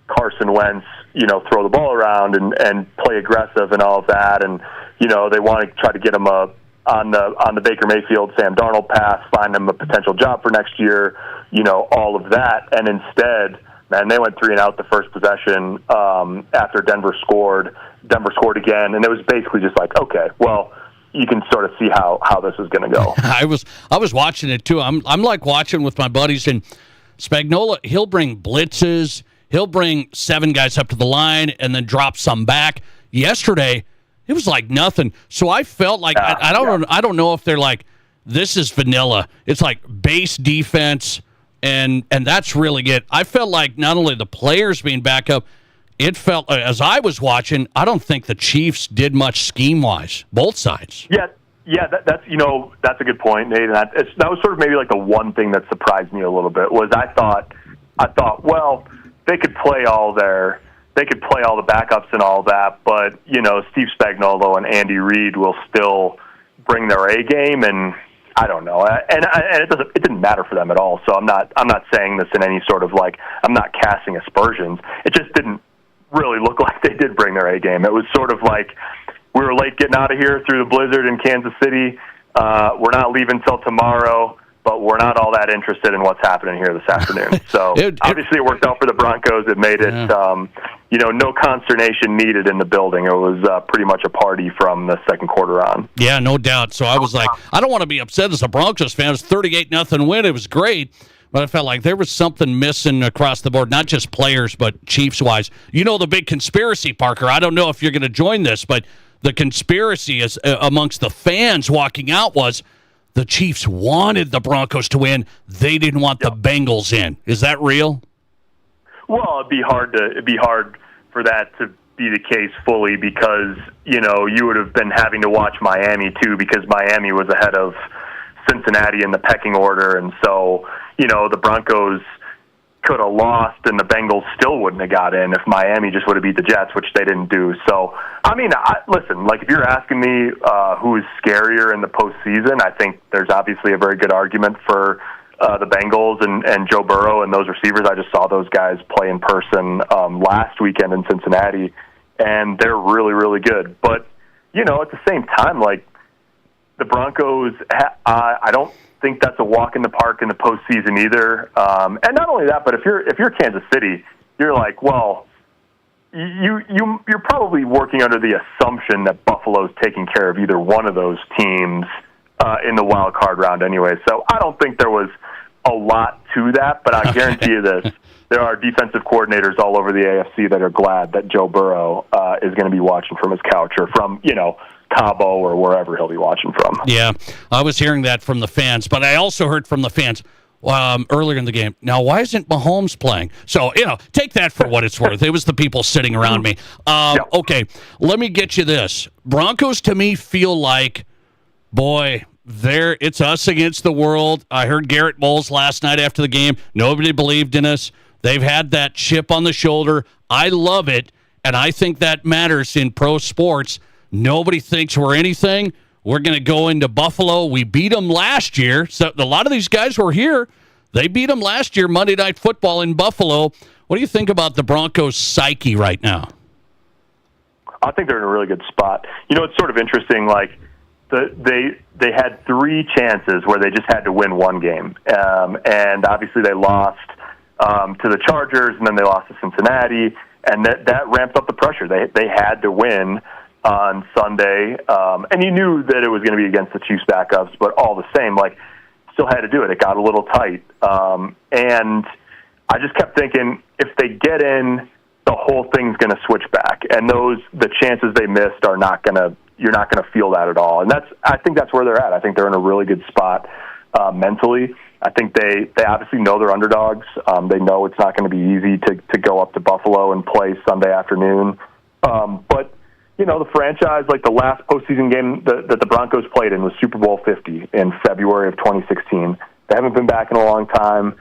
Carson Wentz, throw the ball around and play aggressive and all of that. And, they want to try to get him on the Baker Mayfield, Sam Darnold path, find him a potential job for next year, all of that. And instead, man, they went 3 and out the first possession after Denver scored. Denver scored again, and it was basically just like, okay, well, you can sort of see how this is going to go. I was watching it too. I'm like watching with my buddies, and Spagnuolo, he'll bring blitzes, he'll bring 7 guys up to the line, and then drop some back. Yesterday, it was like nothing. So I felt like I don't know if they're like, this is vanilla. It's like base defense, and that's really it. I felt like not only the players being back up, it felt, as I was watching, I don't think the Chiefs did much scheme-wise, both sides. Yeah, that's a good point, Nate. And that was sort of maybe like the one thing that surprised me a little bit was I thought, well, they could play all the backups and all that, but Steve Spagnuolo and Andy Reid will still bring their A game, and I don't know, and it didn't matter for them at all. So I'm not saying this in any sort of like, I'm not casting aspersions. It just didn't really look like they did bring their A game. It was sort of like, we were late getting out of here through the blizzard in Kansas City. We're not leaving till tomorrow, but we're not all that interested in what's happening here this afternoon. So obviously it worked out for the Broncos. It made it, no consternation needed in the building. It was pretty much a party from the second quarter on. Yeah, no doubt. So I was like, I don't want to be upset as a Broncos fan. It was 38-0 win. It was great. But I felt like there was something missing across the board, not just players, but Chiefs-wise. The big conspiracy, Parker. I don't know if you're going to join this, but the conspiracy is amongst the fans walking out was the Chiefs wanted the Broncos to win. They didn't want the Bengals in. Is that real? Well, it'd be hard for that to be the case fully because, you would have been having to watch Miami too because Miami was ahead of Cincinnati in the pecking order. And so, the Broncos could have lost and the Bengals still wouldn't have got in if Miami just would have beat the Jets, which they didn't do. So, I mean, listen, like if you're asking me who is scarier in the postseason, I think there's obviously a very good argument for the Bengals and Joe Burrow and those receivers. I just saw those guys play in person last weekend in Cincinnati, and they're really, really good. But, at the same time, like the Broncos, I don't think that's a walk in the park in the postseason either. And not only that, but if you're Kansas City, you're like, well, you're probably working under the assumption that Buffalo's taking care of either one of those teams in the wild card round anyway. So I don't think there was a lot to that, but I guarantee you this. There are defensive coordinators all over the AFC that are glad that Joe Burrow is going to be watching from his couch or from, Cabo or wherever he'll be watching from. Yeah, I was hearing that from the fans, but I also heard from the fans earlier in the game. Now, why isn't Mahomes playing? So, take that for what it's worth. It was the people sitting around me. Okay, let me get you this. Broncos, to me, feel like, boy, it's us against the world. I heard Garrett Bowles last night after the game. Nobody believed in us. They've had that chip on the shoulder. I love it, and I think that matters in pro sports. Nobody thinks we're anything. We're going to go into Buffalo. We beat them last year. So a lot of these guys were here. They beat them last year, Monday Night Football in Buffalo. What do you think about the Broncos' psyche right now? I think they're in a really good spot. It's sort of interesting. Like they had 3 chances where they just had to win one game, and obviously they lost to the Chargers, and then they lost to Cincinnati, and that ramped up the pressure. They had to win on Sunday, and you knew that it was going to be against the Chiefs backups, but all the same, like, still had to do it. It got a little tight, and I just kept thinking, if they get in, the whole thing's going to switch back, and the chances they missed are not going to. You're not going to feel that at all, and I think that's where they're at. I think they're in a really good spot mentally. I think they obviously know they're underdogs. They know it's not going to be easy to go up to Buffalo and play Sunday afternoon. But the franchise, like the last postseason game that the Broncos played in was Super Bowl 50 in February of 2016. They haven't been back in a long time.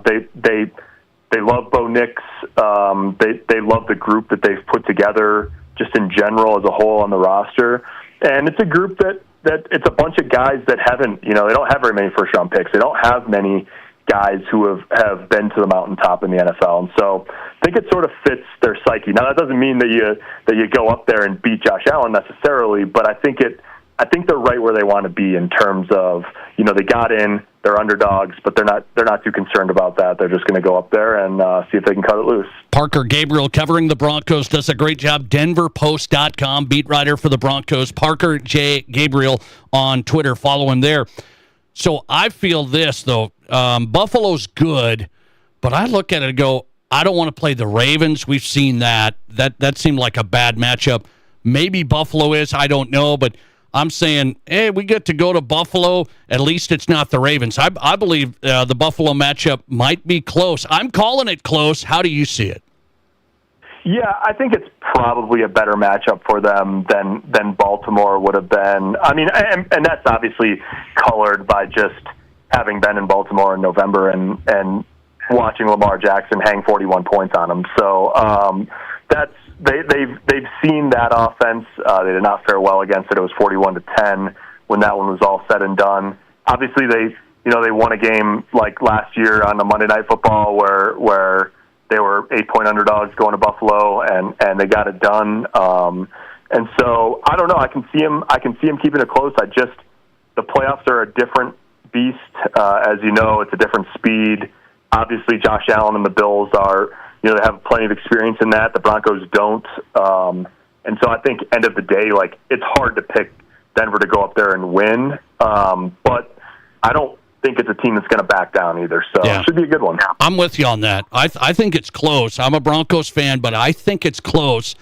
They love Bo Nix. They love the group that they've put together, just in general as a whole on the roster. And it's a group that it's a bunch of guys that haven't, they don't have very many first-round picks. They don't have many guys who have been to the mountaintop in the NFL. And so I think it sort of fits their psyche. Now, that doesn't mean that you go up there and beat Josh Allen necessarily, but I think they're right where they want to be in terms of, they got in, they're underdogs, but they're not too concerned about that. They're just going to go up there and see if they can cut it loose. Parker Gabriel covering the Broncos does a great job. DenverPost.com, beat writer for the Broncos. Parker J. Gabriel on Twitter. Follow him there. So I feel this, though. Buffalo's good, but I look at it and go, I don't want to play the Ravens. We've seen that. That seemed like a bad matchup. Maybe Buffalo is. I don't know, but I'm saying, hey, we get to go to Buffalo. At least it's not the Ravens. I believe the Buffalo matchup might be close. I'm calling it close. How do you see it? Yeah, I think it's probably a better matchup for them than Baltimore would have been. I mean, and that's obviously colored by just having been in Baltimore in November and watching Lamar Jackson hang 41 points on them. So they've seen that offense. They did not fare well against it. It was 41-10 when that one was all said and done. Obviously, they won a game like last year on the Monday Night Football where they were 8-point underdogs going to Buffalo, and they got it done. And so I don't know. I can see him keeping it close. The playoffs are a different beast. As you know, it's a different speed. Obviously, Josh Allen and the Bills are, they have plenty of experience in that. The Broncos don't. And so I think end of the day, like, it's hard to pick Denver to go up there and win. But I don't think it's a team that's going to back down either. So It should be a good one. I'm with you on that. I think it's close. I'm a Broncos fan, but I think it's close.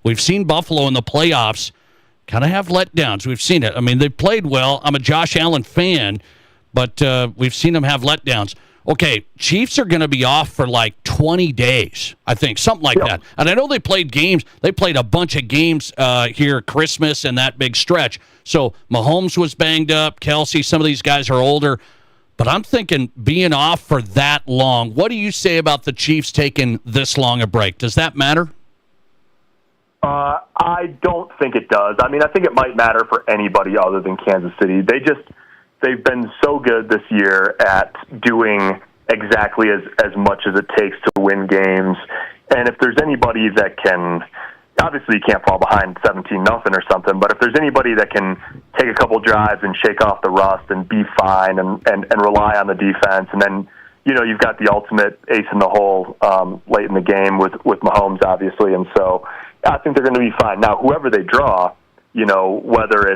We've seen Buffalo in the playoffs kind of have letdowns. We've seen it. I mean, they played well. I'm a Josh Allen fan, but we've seen them have letdowns. Okay, Chiefs are going to be off for like 20 days, I think, something like that. And I know they played games. They played a bunch of games here, Christmas and that big stretch. So Mahomes was banged up. Kelsey, some of these guys are older. But I'm thinking being off for that long, what do you say about the Chiefs taking this long a break? Does that matter? I don't think it does. I mean, I think it might matter for anybody other than Kansas City. They've been so good this year at doing exactly as much as it takes to win games. And if there's anybody that can, obviously you can't fall behind 17-0 or something, but if there's anybody that can take a couple drives and shake off the rust and be fine and rely on the defense, and then, you've got the ultimate ace in the hole late in the game with Mahomes, obviously. And so I think they're going to be fine. Now, whoever they draw, whether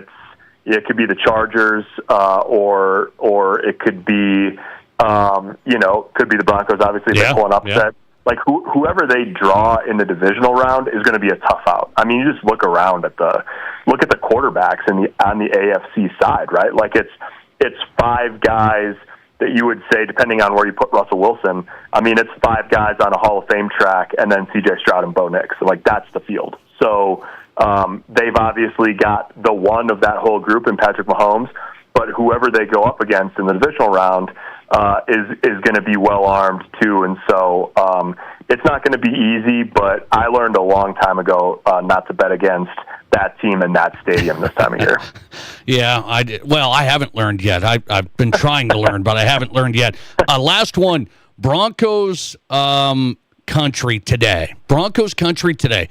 it could be the Chargers, or it could be, could be the Broncos. Obviously, they're pulling upset. Yeah. Like whoever they draw in the divisional round is going to be a tough out. I mean, you just look around at the quarterbacks on the AFC side, right? Like it's five guys that you would say, depending on where you put Russell Wilson. I mean, it's five guys on a Hall of Fame track, and then C.J. Stroud and Bo Nix. So, like, that's the field. So they've obviously got the one of that whole group in Patrick Mahomes, but whoever they go up against in the divisional round is going to be well armed too. And so it's not going to be easy, but I learned a long time ago not to bet against that team in that stadium this time of year. Yeah, I did. Well, I haven't learned yet. I've been trying to learn, but I haven't learned yet. Last one, Broncos country today. Broncos country today.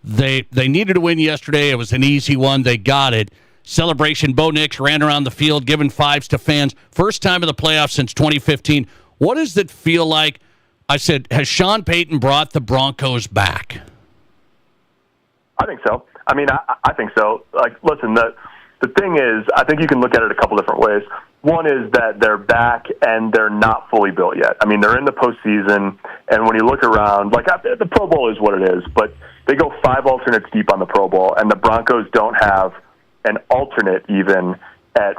They needed to win yesterday. It was an easy one. They got it. Celebration. Bo Nix ran around the field giving fives to fans. First time in the playoffs since 2015. What does it feel like? I said, has Sean Payton brought the Broncos back? I think so. I mean, I think so. Like, listen, the thing is, I think you can look at it a couple different ways. One is that they're back and they're not fully built yet. I mean, they're in the postseason, and when you look around, like the Pro Bowl is what it is, but they go 5 alternates deep on the Pro Bowl, and the Broncos don't have an alternate even at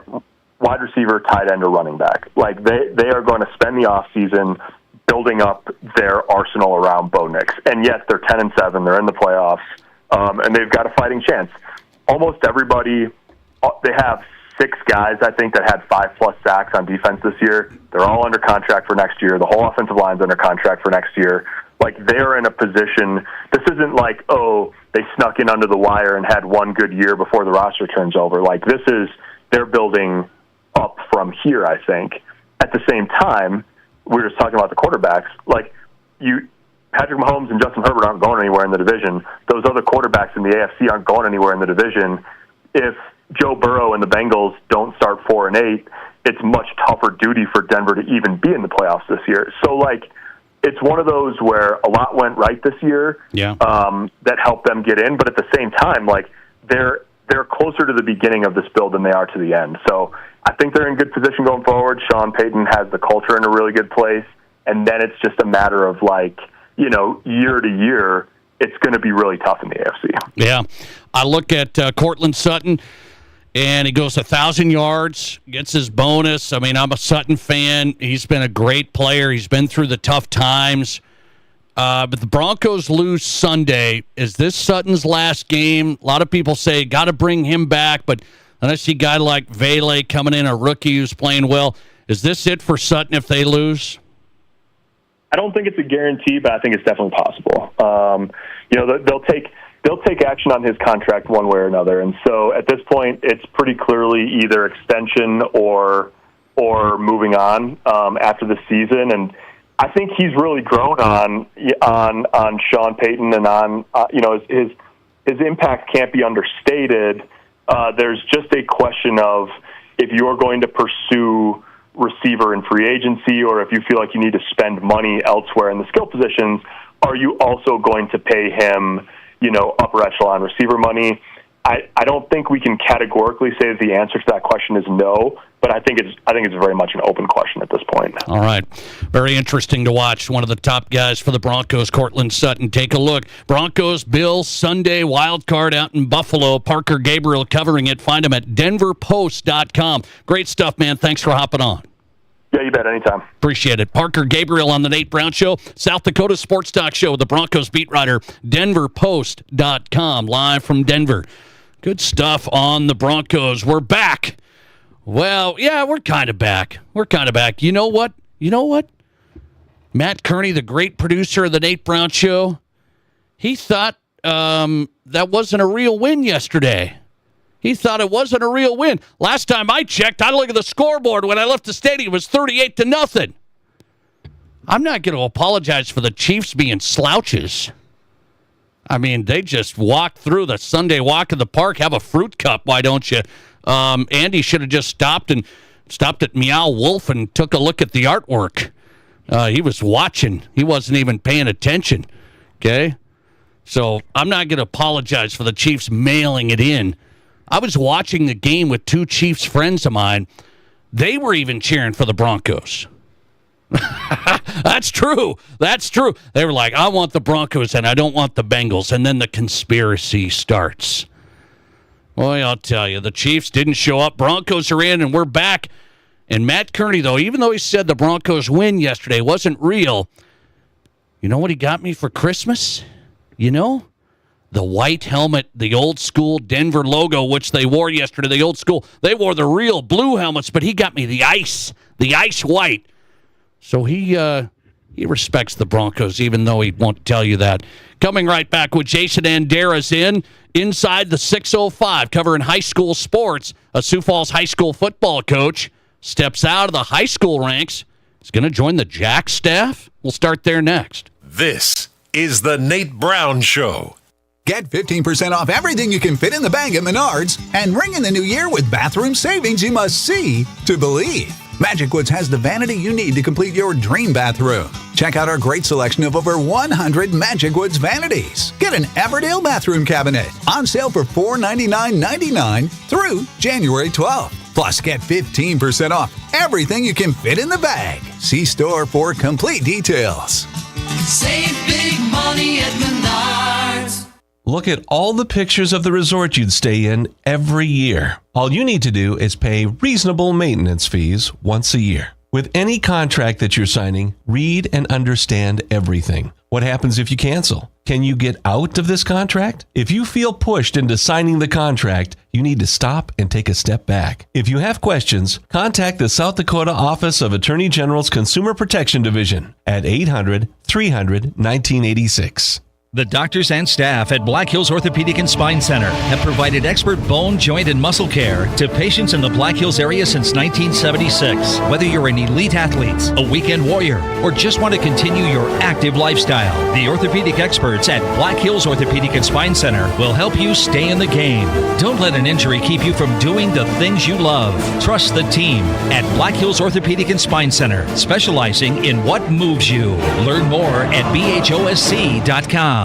wide receiver, tight end, or running back. Like, they are going to spend the offseason building up their arsenal around Bo Nix. And yes, they're 10-7, they're in the playoffs, and they've got a fighting chance. Almost everybody, they have 6 guys, I think, that had 5+ sacks on defense this year. They're all under contract for next year. The whole offensive line's under contract for next year. Like, they're in a position, this isn't like, oh, they snuck in under the wire and had one good year before the roster turns over. Like, this is, they're building up from here, I think. At the same time, we were just talking about the quarterbacks. Like, Patrick Mahomes and Justin Herbert aren't going anywhere in the division. Those other quarterbacks in the AFC aren't going anywhere in the division. If Joe Burrow and the Bengals don't start 4-8, it's much tougher duty for Denver to even be in the playoffs this year. So, like, it's one of those where a lot went right this year that helped them get in, but at the same time, like, they're closer to the beginning of this build than they are to the end. So I think they're in good position going forward. Sean Payton has the culture in a really good place, and then it's just a matter of, like, you know, year to year, it's going to be really tough in the AFC. Yeah. I look at Cortland Sutton, and he goes 1,000 yards, gets his bonus. I mean, I'm a Sutton fan. He's been a great player. He's been through the tough times. But the Broncos lose Sunday. Is this Sutton's last game? A lot of people say, got to bring him back. But then I see a guy like Vele coming in, a rookie who's playing well. Is this it for Sutton if they lose? I don't think it's a guarantee, but I think it's definitely possible. You know, they'll take action on his contract one way or another, and so at this point, it's pretty clearly either extension or moving on after the season. And I think he's really grown on Sean Payton and on you know, his impact can't be understated. There's just a question of if you're going to pursue receiver in free agency, or if you feel like you need to spend money elsewhere in the skill positions, are you also going to pay him, you know, upper echelon receiver money? I don't think we can categorically say that the answer to that question is no, but I think it's very much an open question at this point. All right. Very interesting to watch. One of the top guys for the Broncos, Cortland Sutton. Take a look. Broncos, Bills, Sunday, wild card out in Buffalo. Parker Gabriel covering it. Find him at denverpost.com. Great stuff, man. Thanks for hopping on. Yeah, you bet. Anytime. Appreciate it. Parker Gabriel on the Nate Brown Show. South Dakota Sports Talk Show with the Broncos beat writer, denverpost.com, live from Denver. Good stuff on the Broncos. We're back. Well, yeah, we're kind of back. You know what? Matt Kearney, the great producer of the Nate Brown Show, he thought that wasn't a real win yesterday. He thought it wasn't a real win. Last time I checked, I look at the scoreboard when I left the stadium, it was 38-0. I'm not going to apologize for the Chiefs being slouches. I mean, they just walked through the Sunday walk in the park. Have a fruit cup, why don't you? Andy should have just stopped at Meow Wolf and took a look at the artwork. He was watching. He wasn't even paying attention. Okay? So I'm not going to apologize for the Chiefs mailing it in. I was watching the game with 2 Chiefs friends of mine. They were even cheering for the Broncos. That's true. They were like, I want the Broncos and I don't want the Bengals. And then the conspiracy starts. Boy, I'll tell you, the Chiefs didn't show up. Broncos are in and we're back. And Matt Kearney, though, even though he said the Broncos win yesterday wasn't real, you know what he got me for Christmas? You know? The white helmet, the old school Denver logo, which they wore yesterday, the old school. They wore the real blue helmets, but he got me the ice white. So he respects the Broncos, even though he won't tell you that. Coming right back with Jason Andera's inside the 605, covering high school sports. A Sioux Falls high school football coach steps out of the high school ranks. He's going to join the Jack staff. We'll start there next. This is the Nate Brown Show. Get 15% off everything you can fit in the bag at Menards and ring in the new year with bathroom savings you must see to believe. Magic Woods has the vanity you need to complete your dream bathroom. Check out our great selection of over 100 Magic Woods vanities. Get an Everdale bathroom cabinet on sale for $499.99 through January 12th. Plus, get 15% off everything you can fit in the bag. See store for complete details. Save big money at Menards. Look at all the pictures of the resort you'd stay in every year. All you need to do is pay reasonable maintenance fees once a year. With any contract that you're signing, read and understand everything. What happens if you cancel? Can you get out of this contract? If you feel pushed into signing the contract, you need to stop and take a step back. If you have questions, contact the South Dakota Office of Attorney General's Consumer Protection Division at 800-300-1986. The doctors and staff at Black Hills Orthopedic and Spine Center have provided expert bone, joint, and muscle care to patients in the Black Hills area since 1976. Whether you're an elite athlete, a weekend warrior, or just want to continue your active lifestyle, the orthopedic experts at Black Hills Orthopedic and Spine Center will help you stay in the game. Don't let an injury keep you from doing the things you love. Trust the team at Black Hills Orthopedic and Spine Center, specializing in what moves you. Learn more at bhosc.com.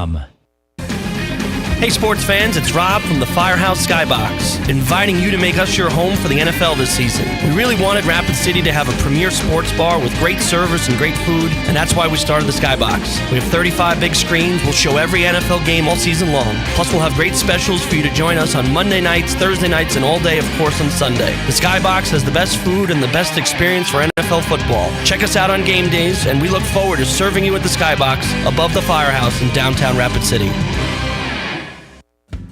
Hey sports fans, it's Rob from the Firehouse Skybox, inviting you to make us your home for the NFL this season. We really wanted Rapid City to have a premier sports bar with great service and great food, and that's why we started the Skybox. We have 35 big screens, we'll show every NFL game all season long. Plus we'll have great specials for you to join us on Monday nights, Thursday nights, and all day, of course, on Sunday. The Skybox has the best food and the best experience for NFL football. Check us out on game days, and we look forward to serving you at the Skybox above the Firehouse in downtown Rapid City.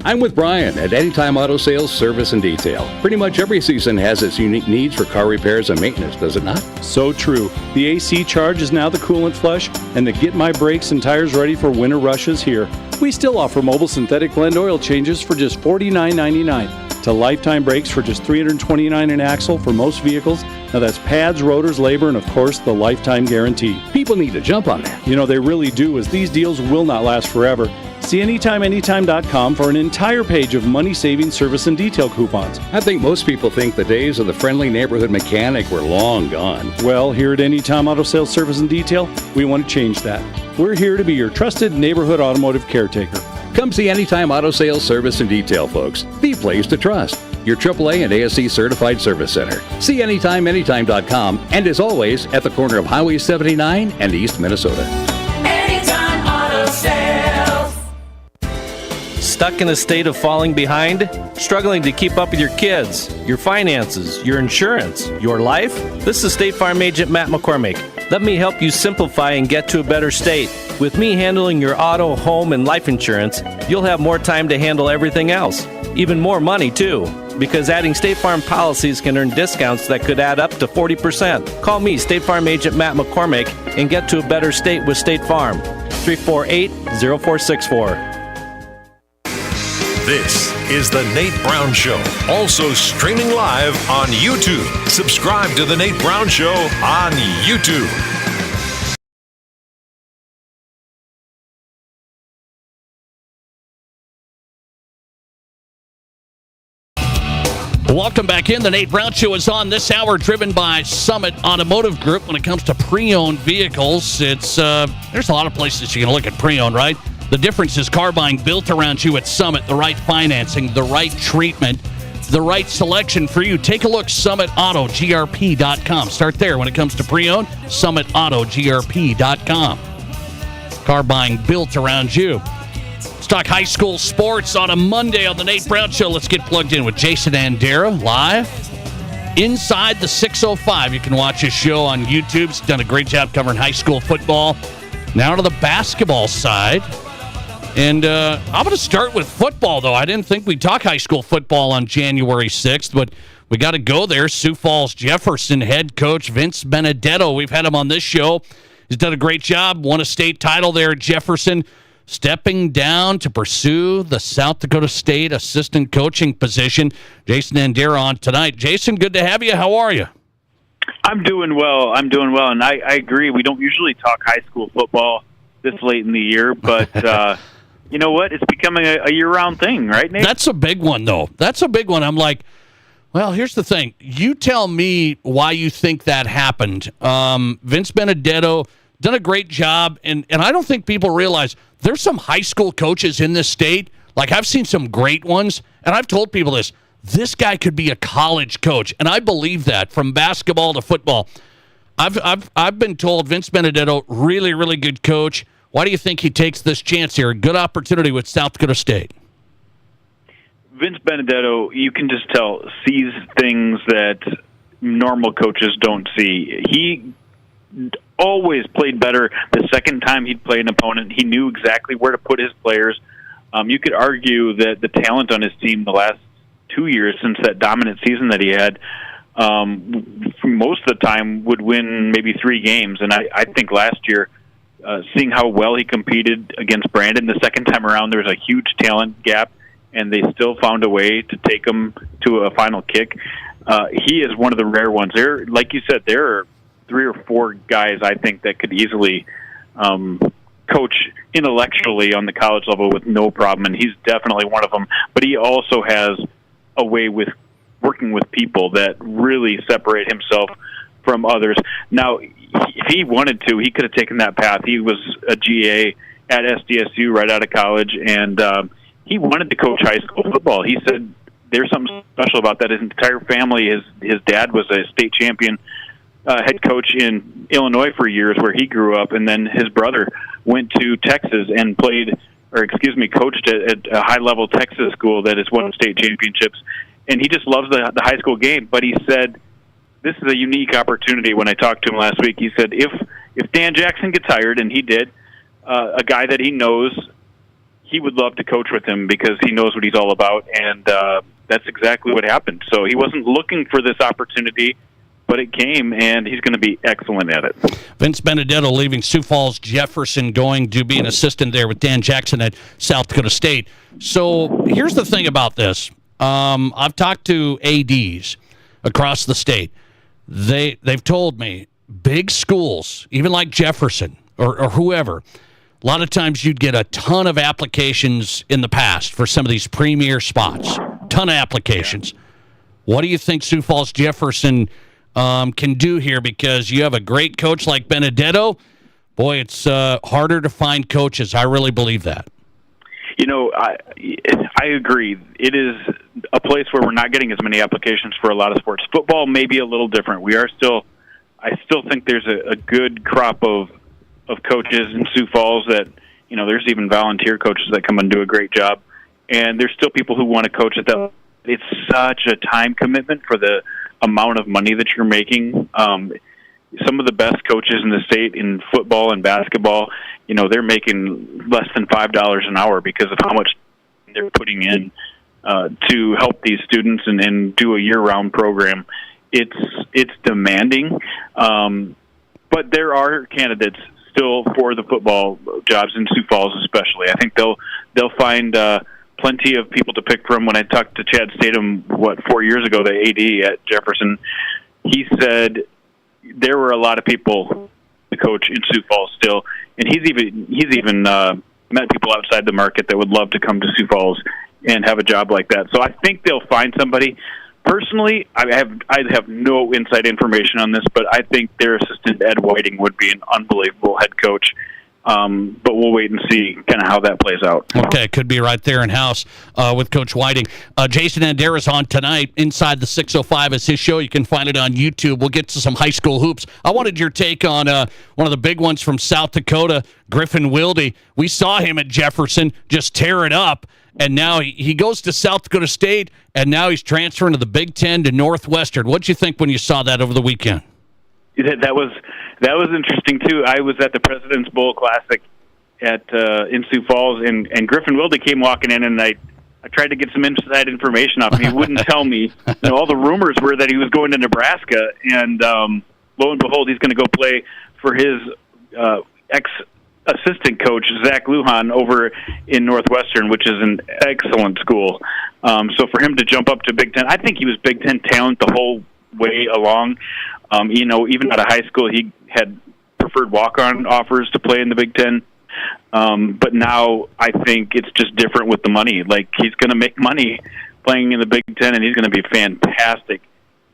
I'm with Brian at Anytime Auto Sales, Service, and Detail. Pretty much every season has its unique needs for car repairs and maintenance, does it not? So true. The AC charge is now the coolant flush, and the Get My Brakes and Tires Ready for Winter Rush is here. We still offer mobile synthetic blend oil changes for just $49.99. To lifetime brakes for just $329 an axle for most vehicles. Now that's pads, rotors, labor, and of course the lifetime guarantee. People need to jump on that. You know, they really do, as these deals will not last forever. See AnytimeAnytime.com for an entire page of money-saving service and detail coupons. I think most people think the days of the friendly neighborhood mechanic were long gone. Well, here at Anytime Auto Sales, Service, and Detail, we want to change that. We're here to be your trusted neighborhood automotive caretaker. Come see Anytime Auto Sales, Service, and Detail, folks. The place to trust. Your AAA and ASC certified service center. See AnytimeAnytime.com, and as always, at the corner of Highway 79 and East Minnesota. Anytime Auto Sales. Stuck in a state of falling behind? Struggling to keep up with your kids, your finances, your insurance, your life? This is State Farm Agent Matt McCormick. Let me help you simplify and get to a better state. With me handling your auto, home, and life insurance, you'll have more time to handle everything else. Even more money, too. Because adding State Farm policies can earn discounts that could add up to 40%. Call me, State Farm Agent Matt McCormick, and get to a better state with State Farm. 348-0464. This is The Nate Brown Show, also streaming live on YouTube. Subscribe to The Nate Brown Show on YouTube. Welcome back in. The Nate Brown Show is on this hour, driven by Summit Automotive Group. When it comes to pre-owned vehicles, it's there's a lot of places you can look at pre-owned, right? The difference is car buying built around you at Summit. The right financing, the right treatment, the right selection for you. Take a look, summitautogrp.com. Start there when it comes to pre-owned, summitautogrp.com. Car buying built around you. Let's talk high school sports on a Monday on the Nate Brown Show. Let's get plugged in with Jason Andera live inside the 605. You can watch his show on YouTube. He's done a great job covering high school football. Now to the basketball side. And I'm going to start with football, though. I didn't think we'd talk high school football on January 6th, but we got to go there. Sioux Falls Jefferson head coach Vince Benedetto. We've had him on this show. He's done a great job, won a state title there at Jefferson, stepping down to pursue the South Dakota State assistant coaching position. Jason Andera on tonight. Jason, good to have you. How are you? I'm doing well. And I agree. We don't usually talk high school football this late in the year, but you know what? It's becoming a year-round thing, right, Nate? That's a big one, though. That's a big one. I'm like, well, here's the thing. You tell me why you think that happened. Vince Benedetto done a great job, and I don't think people realize there's some high school coaches in this state. Like, I've seen some great ones, and I've told people this. this guy could be a college coach. And I believe that, from basketball to football. I've been told Vince Benedetto, really, really good coach. Why do you think he takes this chance here? A good opportunity with South Dakota State. Vince Benedetto, you can just tell, sees things that normal coaches don't see. He always played better the second time he'd play an opponent. He knew exactly where to put his players. You could argue that the talent on his team the last 2 years since that dominant season that he had, most of the time would win maybe 3 games. And I think last year, seeing how well he competed against Brandon the second time around, there was a huge talent gap, and they still found a way to take him to a final kick. He is one of the rare ones. There, like you said, there are 3 or 4 guys I think that could easily coach intellectually on the college level with no problem, and he's definitely one of them. But he also has a way with working with people that really separate himself from others. Now, if he wanted to, he could have taken that path. He was a GA at SDSU right out of college, and he wanted to coach high school football. He said there's something special about that. His entire family, his dad was a state champion head coach in Illinois for years where he grew up, and then his brother went to Texas and coached at a high-level Texas school that has won state championships. And he just loves the high school game. But he said, this is a unique opportunity. When I talked to him last week, he said, if Dan Jackson gets hired, and he did, a guy that he knows, he would love to coach with him because he knows what he's all about. And that's exactly what happened. So he wasn't looking for this opportunity, but it came, and he's going to be excellent at it. Vince Benedetto leaving Sioux Falls Jefferson, going to be an assistant there with Dan Jackson at South Dakota State. So here's the thing about this. I've talked to ADs across the state. They've told me big schools, even like Jefferson or whoever, a lot of times you'd get a ton of applications in the past for some of these premier spots. Ton of applications. What do you think Sioux Falls Jefferson can do here? Because you have a great coach like Benedetto. Boy, it's harder to find coaches. I really believe that. You know, I agree. It is a place where we're not getting as many applications for a lot of sports. Football may be a little different. I still think there's a good crop of coaches in Sioux Falls that, you know, there's even volunteer coaches that come and do a great job. And there's still people who want to coach at that. It's such a time commitment for the amount of money that you're making. Some of the best coaches in the state in football and basketball, you know, they're making less than $5 an hour because of how much they're putting in to help these students and do a year-round program. It's demanding, but there are candidates still for the football jobs in Sioux Falls, especially. I think they'll find plenty of people to pick from. When I talked to Chad Statham, 4 years ago, the AD at Jefferson, he said there were a lot of people to coach in Sioux Falls still, and he's even met people outside the market that would love to come to Sioux Falls and have a job like that. So I think they'll find somebody. Personally, I have no inside information on this, but I think their assistant Ed Whiting would be an unbelievable head coach. But we'll wait and see kind of how that plays out. Okay, could be right there in house with Coach Whiting. Jason Andera's on tonight. Inside the 605 is his show. You can find it on YouTube. We'll get to some high school hoops. I wanted your take on one of the big ones from South Dakota, Griffin Wilde. We saw him at Jefferson just tear it up, and now he goes to South Dakota State, and now he's transferring to the Big Ten to Northwestern. What'd you think when you saw that over the weekend? That was interesting too. I was at the President's Bowl Classic in Sioux Falls, and Griffin Wilde came walking in, and I tried to get some inside information off him. He wouldn't tell me. You know, all the rumors were that he was going to Nebraska, and lo and behold, he's going to go play for his ex-assistant coach, Zach Lujan, over in Northwestern, which is an excellent school. So for him to jump up to Big Ten, I think he was Big Ten talent the whole way along. You know, even out of high school, he had preferred walk-on offers to play in the Big Ten. But now I think it's just different with the money. Like, he's going to make money playing in the Big Ten, and he's going to be fantastic.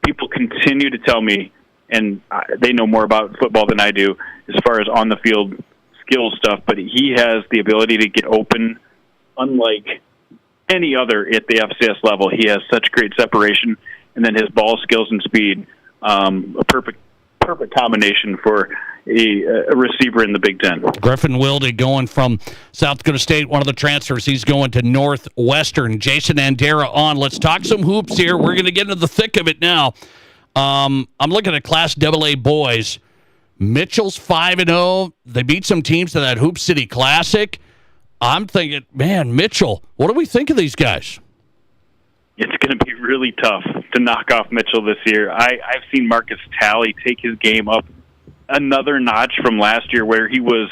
People continue to tell me, and they know more about football than I do as far as on-the-field skill stuff, but he has the ability to get open, unlike any other at the FCS level. He has such great separation, and then his ball skills and speed, a perfect combination for a receiver in the Big Ten. Griffin Wilde going from South Dakota State, one of the transfers. He's going to Northwestern. Jason Andera on. Let's talk some hoops here. We're going to get into the thick of it now. I'm looking at Class AA boys. Mitchell's 5-0. They beat some teams to that Hoop City Classic. I'm thinking, man, Mitchell, what do we think of these guys? It's going to be really tough to knock off Mitchell this year. I've seen Marcus Talley take his game up another notch from last year, where he was,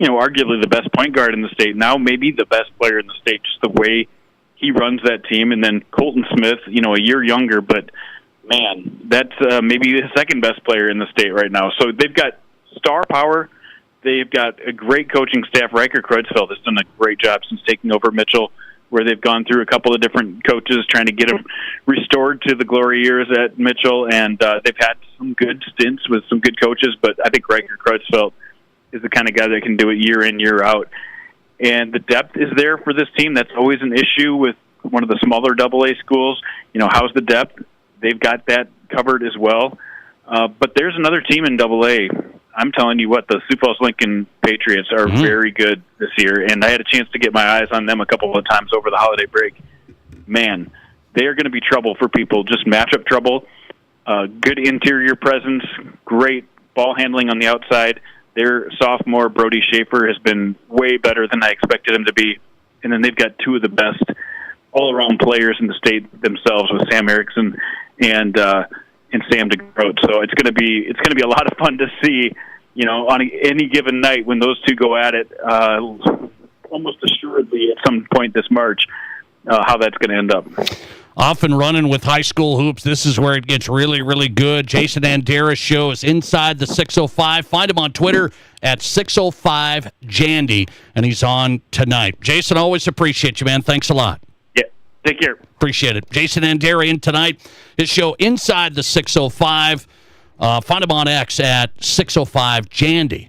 arguably the best point guard in the state. Now maybe the best player in the state, just the way he runs that team. And then Colton Smith, a year younger, but man, that's maybe the second best player in the state right now. So they've got star power. They've got a great coaching staff. Riker Kreutzfeld has done a great job since taking over Mitchell, where they've gone through a couple of different coaches trying to get him restored to the glory years at Mitchell, and they've had some good stints with some good coaches, but I think Riker Kreutzfeld is the kind of guy that can do it year in, year out. And the depth is there for this team. That's always an issue with one of the smaller AA schools. How's the depth? They've got that covered as well. But there's another team in AA. I'm telling you what, the Sioux Falls Lincoln Patriots are very good this year, and I had a chance to get my eyes on them a couple of times over the holiday break. Man, they are going to be trouble for people, just matchup trouble. Good interior presence, great ball handling on the outside. Their sophomore, Brody Schaefer, has been way better than I expected him to be. And then they've got two of the best all-around players in the state themselves, with Sam Erickson and Sam DeGroat. So it's going to be a lot of fun to see, on any given night when those two go at it, almost assuredly at some point this March, how that's going to end up. Off and running with high school hoops. This is where it gets really, really good. Jason Andera's show is Inside the 605. Find him on Twitter at 605jandy, and he's on tonight. Jason, always appreciate you, man. Thanks a lot. Yeah, take care. Appreciate it. Jason Andera in tonight. His show Inside the 605. Find him on X at 605jandy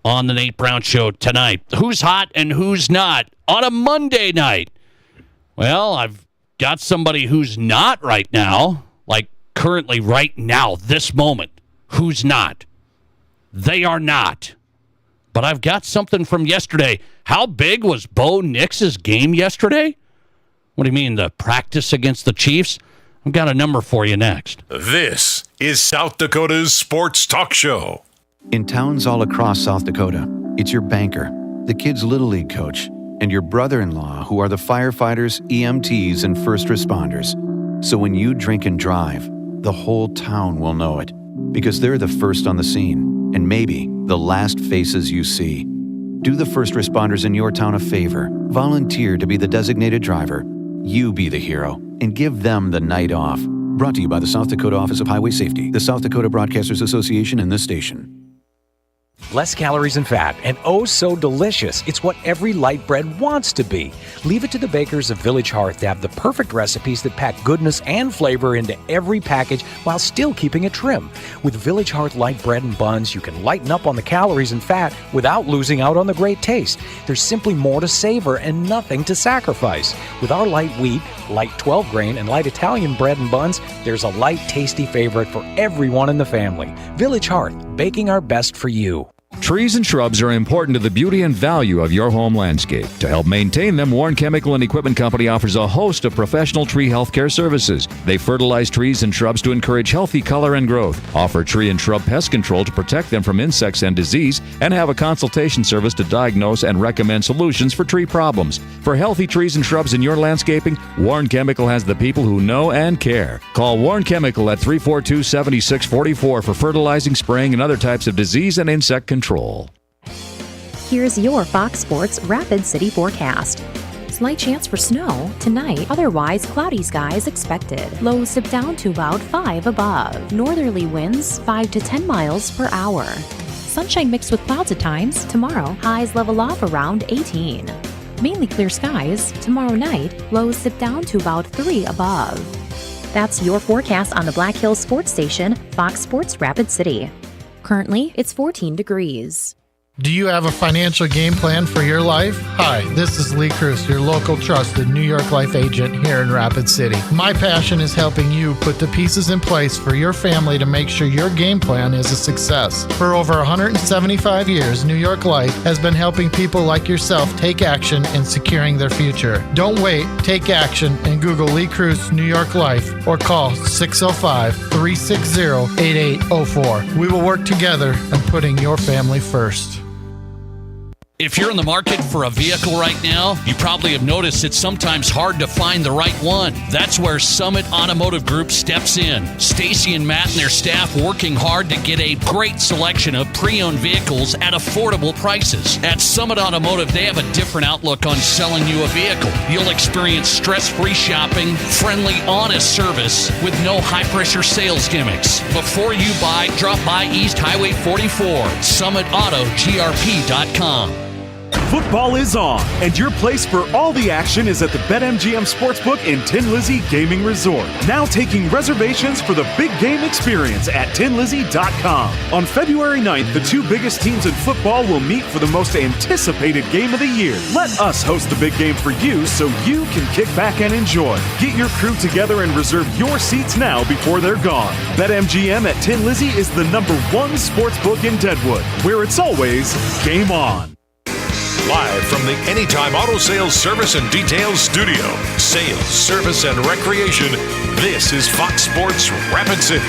on the Nate Brown Show tonight. Who's hot and who's not on a Monday night? Well, I've got somebody who's not right now, like currently right now, this moment. Who's not? They are not. But I've got something from yesterday. How big was Bo Nix's game yesterday? What do you mean, the practice against the Chiefs? I've got a number for you next. This is South Dakota's Sports Talk Show. In towns all across South Dakota, it's your banker, the kids' Little League coach, and your brother-in-law who are the firefighters, EMTs, and first responders. So when you drink and drive, the whole town will know it, because they're the first on the scene, and maybe the last faces you see. Do the first responders in your town a favor. Volunteer to be the designated driver. You be the hero, and give them the night off. Brought to you by the South Dakota Office of Highway Safety, the South Dakota Broadcasters Association, and this station. Less calories and fat, and oh so delicious. It's what every light bread wants to be. Leave it to the bakers of Village Hearth to have the perfect recipes that pack goodness and flavor into every package while still keeping it trim. With Village Hearth light bread and buns, you can lighten up on the calories and fat without losing out on the great taste. There's simply more to savor and nothing to sacrifice. With our light wheat, light 12-grain, and light Italian bread and buns, there's a light, tasty favorite for everyone in the family. Village Hearth, baking our best for you. Trees and shrubs are important to the beauty and value of your home landscape. To help maintain them, Warren Chemical and Equipment Company offers a host of professional tree healthcare services. They fertilize trees and shrubs to encourage healthy color and growth, offer tree and shrub pest control to protect them from insects and disease, and have a consultation service to diagnose and recommend solutions for tree problems. For healthy trees and shrubs in your landscaping, Warren Chemical has the people who know and care. Call Warren Chemical at 342-7644 for fertilizing, spraying, and other types of disease and insect control. Here's your Fox Sports Rapid City forecast. Slight chance for snow tonight, otherwise cloudy skies expected. Lows dip down to about 5 above. Northerly winds 5 to 10 miles per hour. Sunshine mixed with clouds at times. Tomorrow, highs level off around 18. Mainly clear skies. Tomorrow night, lows dip down to about 3 above. That's your forecast on the Black Hills Sports Station, Fox Sports Rapid City. Currently, it's 14 degrees. Do you have a financial game plan for your life? Hi, this is Lee Cruz, your local trusted New York Life agent here in Rapid City. My passion is helping you put the pieces in place for your family to make sure your game plan is a success. For over 175 years, New York Life has been helping people like yourself take action in securing their future. Don't wait, take action and Google Lee Cruz New York Life or call 605-360-8804. We will work together in putting your family first. If you're in the market for a vehicle right now, you probably have noticed it's sometimes hard to find the right one. That's where Summit Automotive Group steps in. Stacy and Matt and their staff working hard to get a great selection of pre-owned vehicles at affordable prices. At Summit Automotive, they have a different outlook on selling you a vehicle. You'll experience stress-free shopping, friendly, honest service with no high-pressure sales gimmicks. Before you buy, drop by East Highway 44, summitautogrp.com. Football is on, and your place for all the action is at the BetMGM Sportsbook in Tin Lizzy Gaming Resort. Now taking reservations for the big game experience at tinlizzy.com. On February 9th, the two biggest teams in football will meet for the most anticipated game of the year. Let us host the big game for you so you can kick back and enjoy. Get your crew together and reserve your seats now before they're gone. BetMGM at Tin Lizzy is the #1 sportsbook in Deadwood, where it's always game on. Live from the Anytime Auto Sales Service and Details Studio. Sales, service, and recreation. This is Fox Sports Rapid City.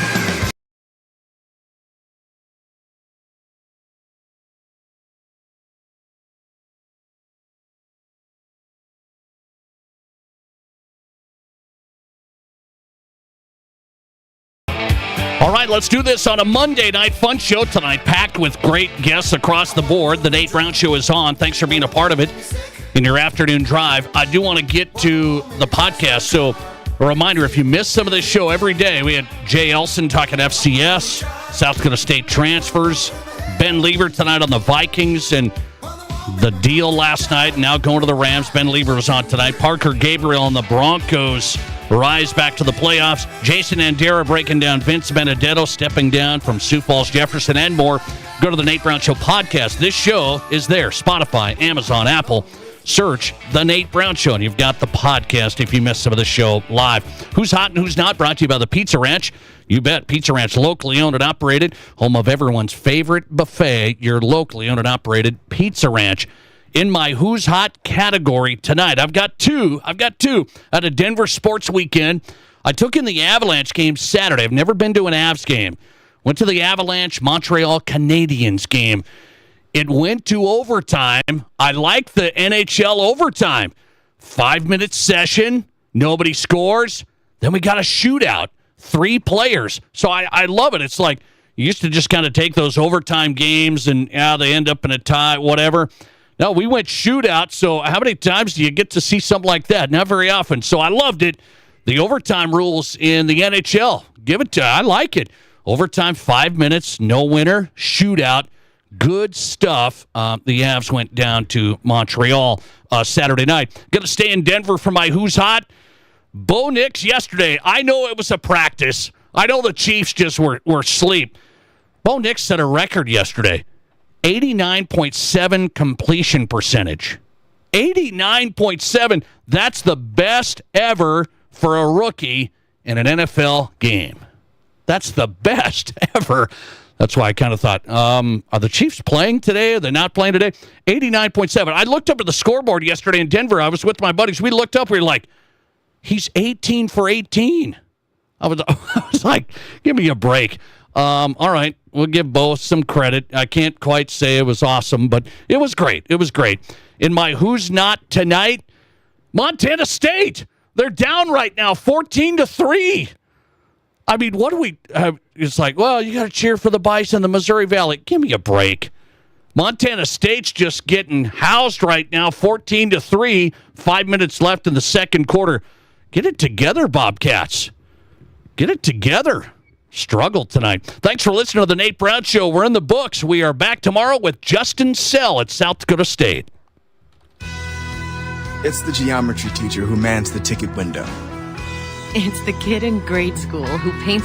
All right, let's do this on a Monday night fun show tonight, packed with great guests across the board. The Nate Brown Show is on. Thanks for being a part of it in your afternoon drive. I do want to get to the podcast, so a reminder, if you missed some of this show every day, we had Jay Elson talking FCS, South Dakota State transfers, Ben Lever tonight on the Vikings, and the deal last night, now going to the Rams. Ben Lever was on tonight. Parker Gabriel and the Broncos rise back to the playoffs. Jason Andera breaking down Vince Benedetto stepping down from Sioux Falls Jefferson and more. Go to the Nate Brown Show podcast. This show is there. Spotify, Amazon, Apple. Search The Nate Brown Show, and you've got the podcast if you missed some of the show live. Who's hot and who's not, brought to you by the Pizza Ranch. You bet. Pizza Ranch, locally owned and operated, home of everyone's favorite buffet, your locally owned and operated Pizza Ranch. In my Who's Hot category tonight, I've got two at a Denver sports weekend. I took in the Avalanche game Saturday. I've never been to an Avs game. Went to the Avalanche Montreal Canadiens game. It went to overtime. I like the NHL overtime. 5-minute session, nobody scores. Then we got a shootout, 3 players. So I love it. It's like you used to just kind of take those overtime games and they end up in a tie, whatever. No, we went shootout, so how many times do you get to see something like that? Not very often. So I loved it. The overtime rules in the NHL, give it to I like it. Overtime, 5 minutes, no winner, shootout, good stuff. The Avs went down to Montreal Saturday night. Going to stay in Denver for my Who's Hot. Bo Nix yesterday, I know it was a practice. I know the Chiefs just were asleep. Bo Nix set a record yesterday. 89.7 completion percentage. 89.7. That's the best ever for a rookie in an NFL game. That's the best ever. That's why I kind of thought, are the Chiefs playing today? Are they not playing today? 89.7. I looked up at the scoreboard yesterday in Denver. I was with my buddies. We looked up. We were like, he's 18 for 18. I was like, give me a break. All right, we'll give Bo some credit. I can't quite say it was awesome, but it was great. It was great. In my Who's Not tonight, Montana State. They're down right now, 14-3. I mean, what do we it's like, well, you got to cheer for the Bison, the Missouri Valley. Give me a break. Montana State's just getting housed right now, 14-3. 5 minutes left in the second quarter. Get it together, Bobcats. Get it together. Struggle tonight. Thanks for listening to the Nate Brown Show. We're in the books. We are back tomorrow with Justin Sell at South Dakota State. It's the geometry teacher who mans the ticket window. It's the kid in grade school who paints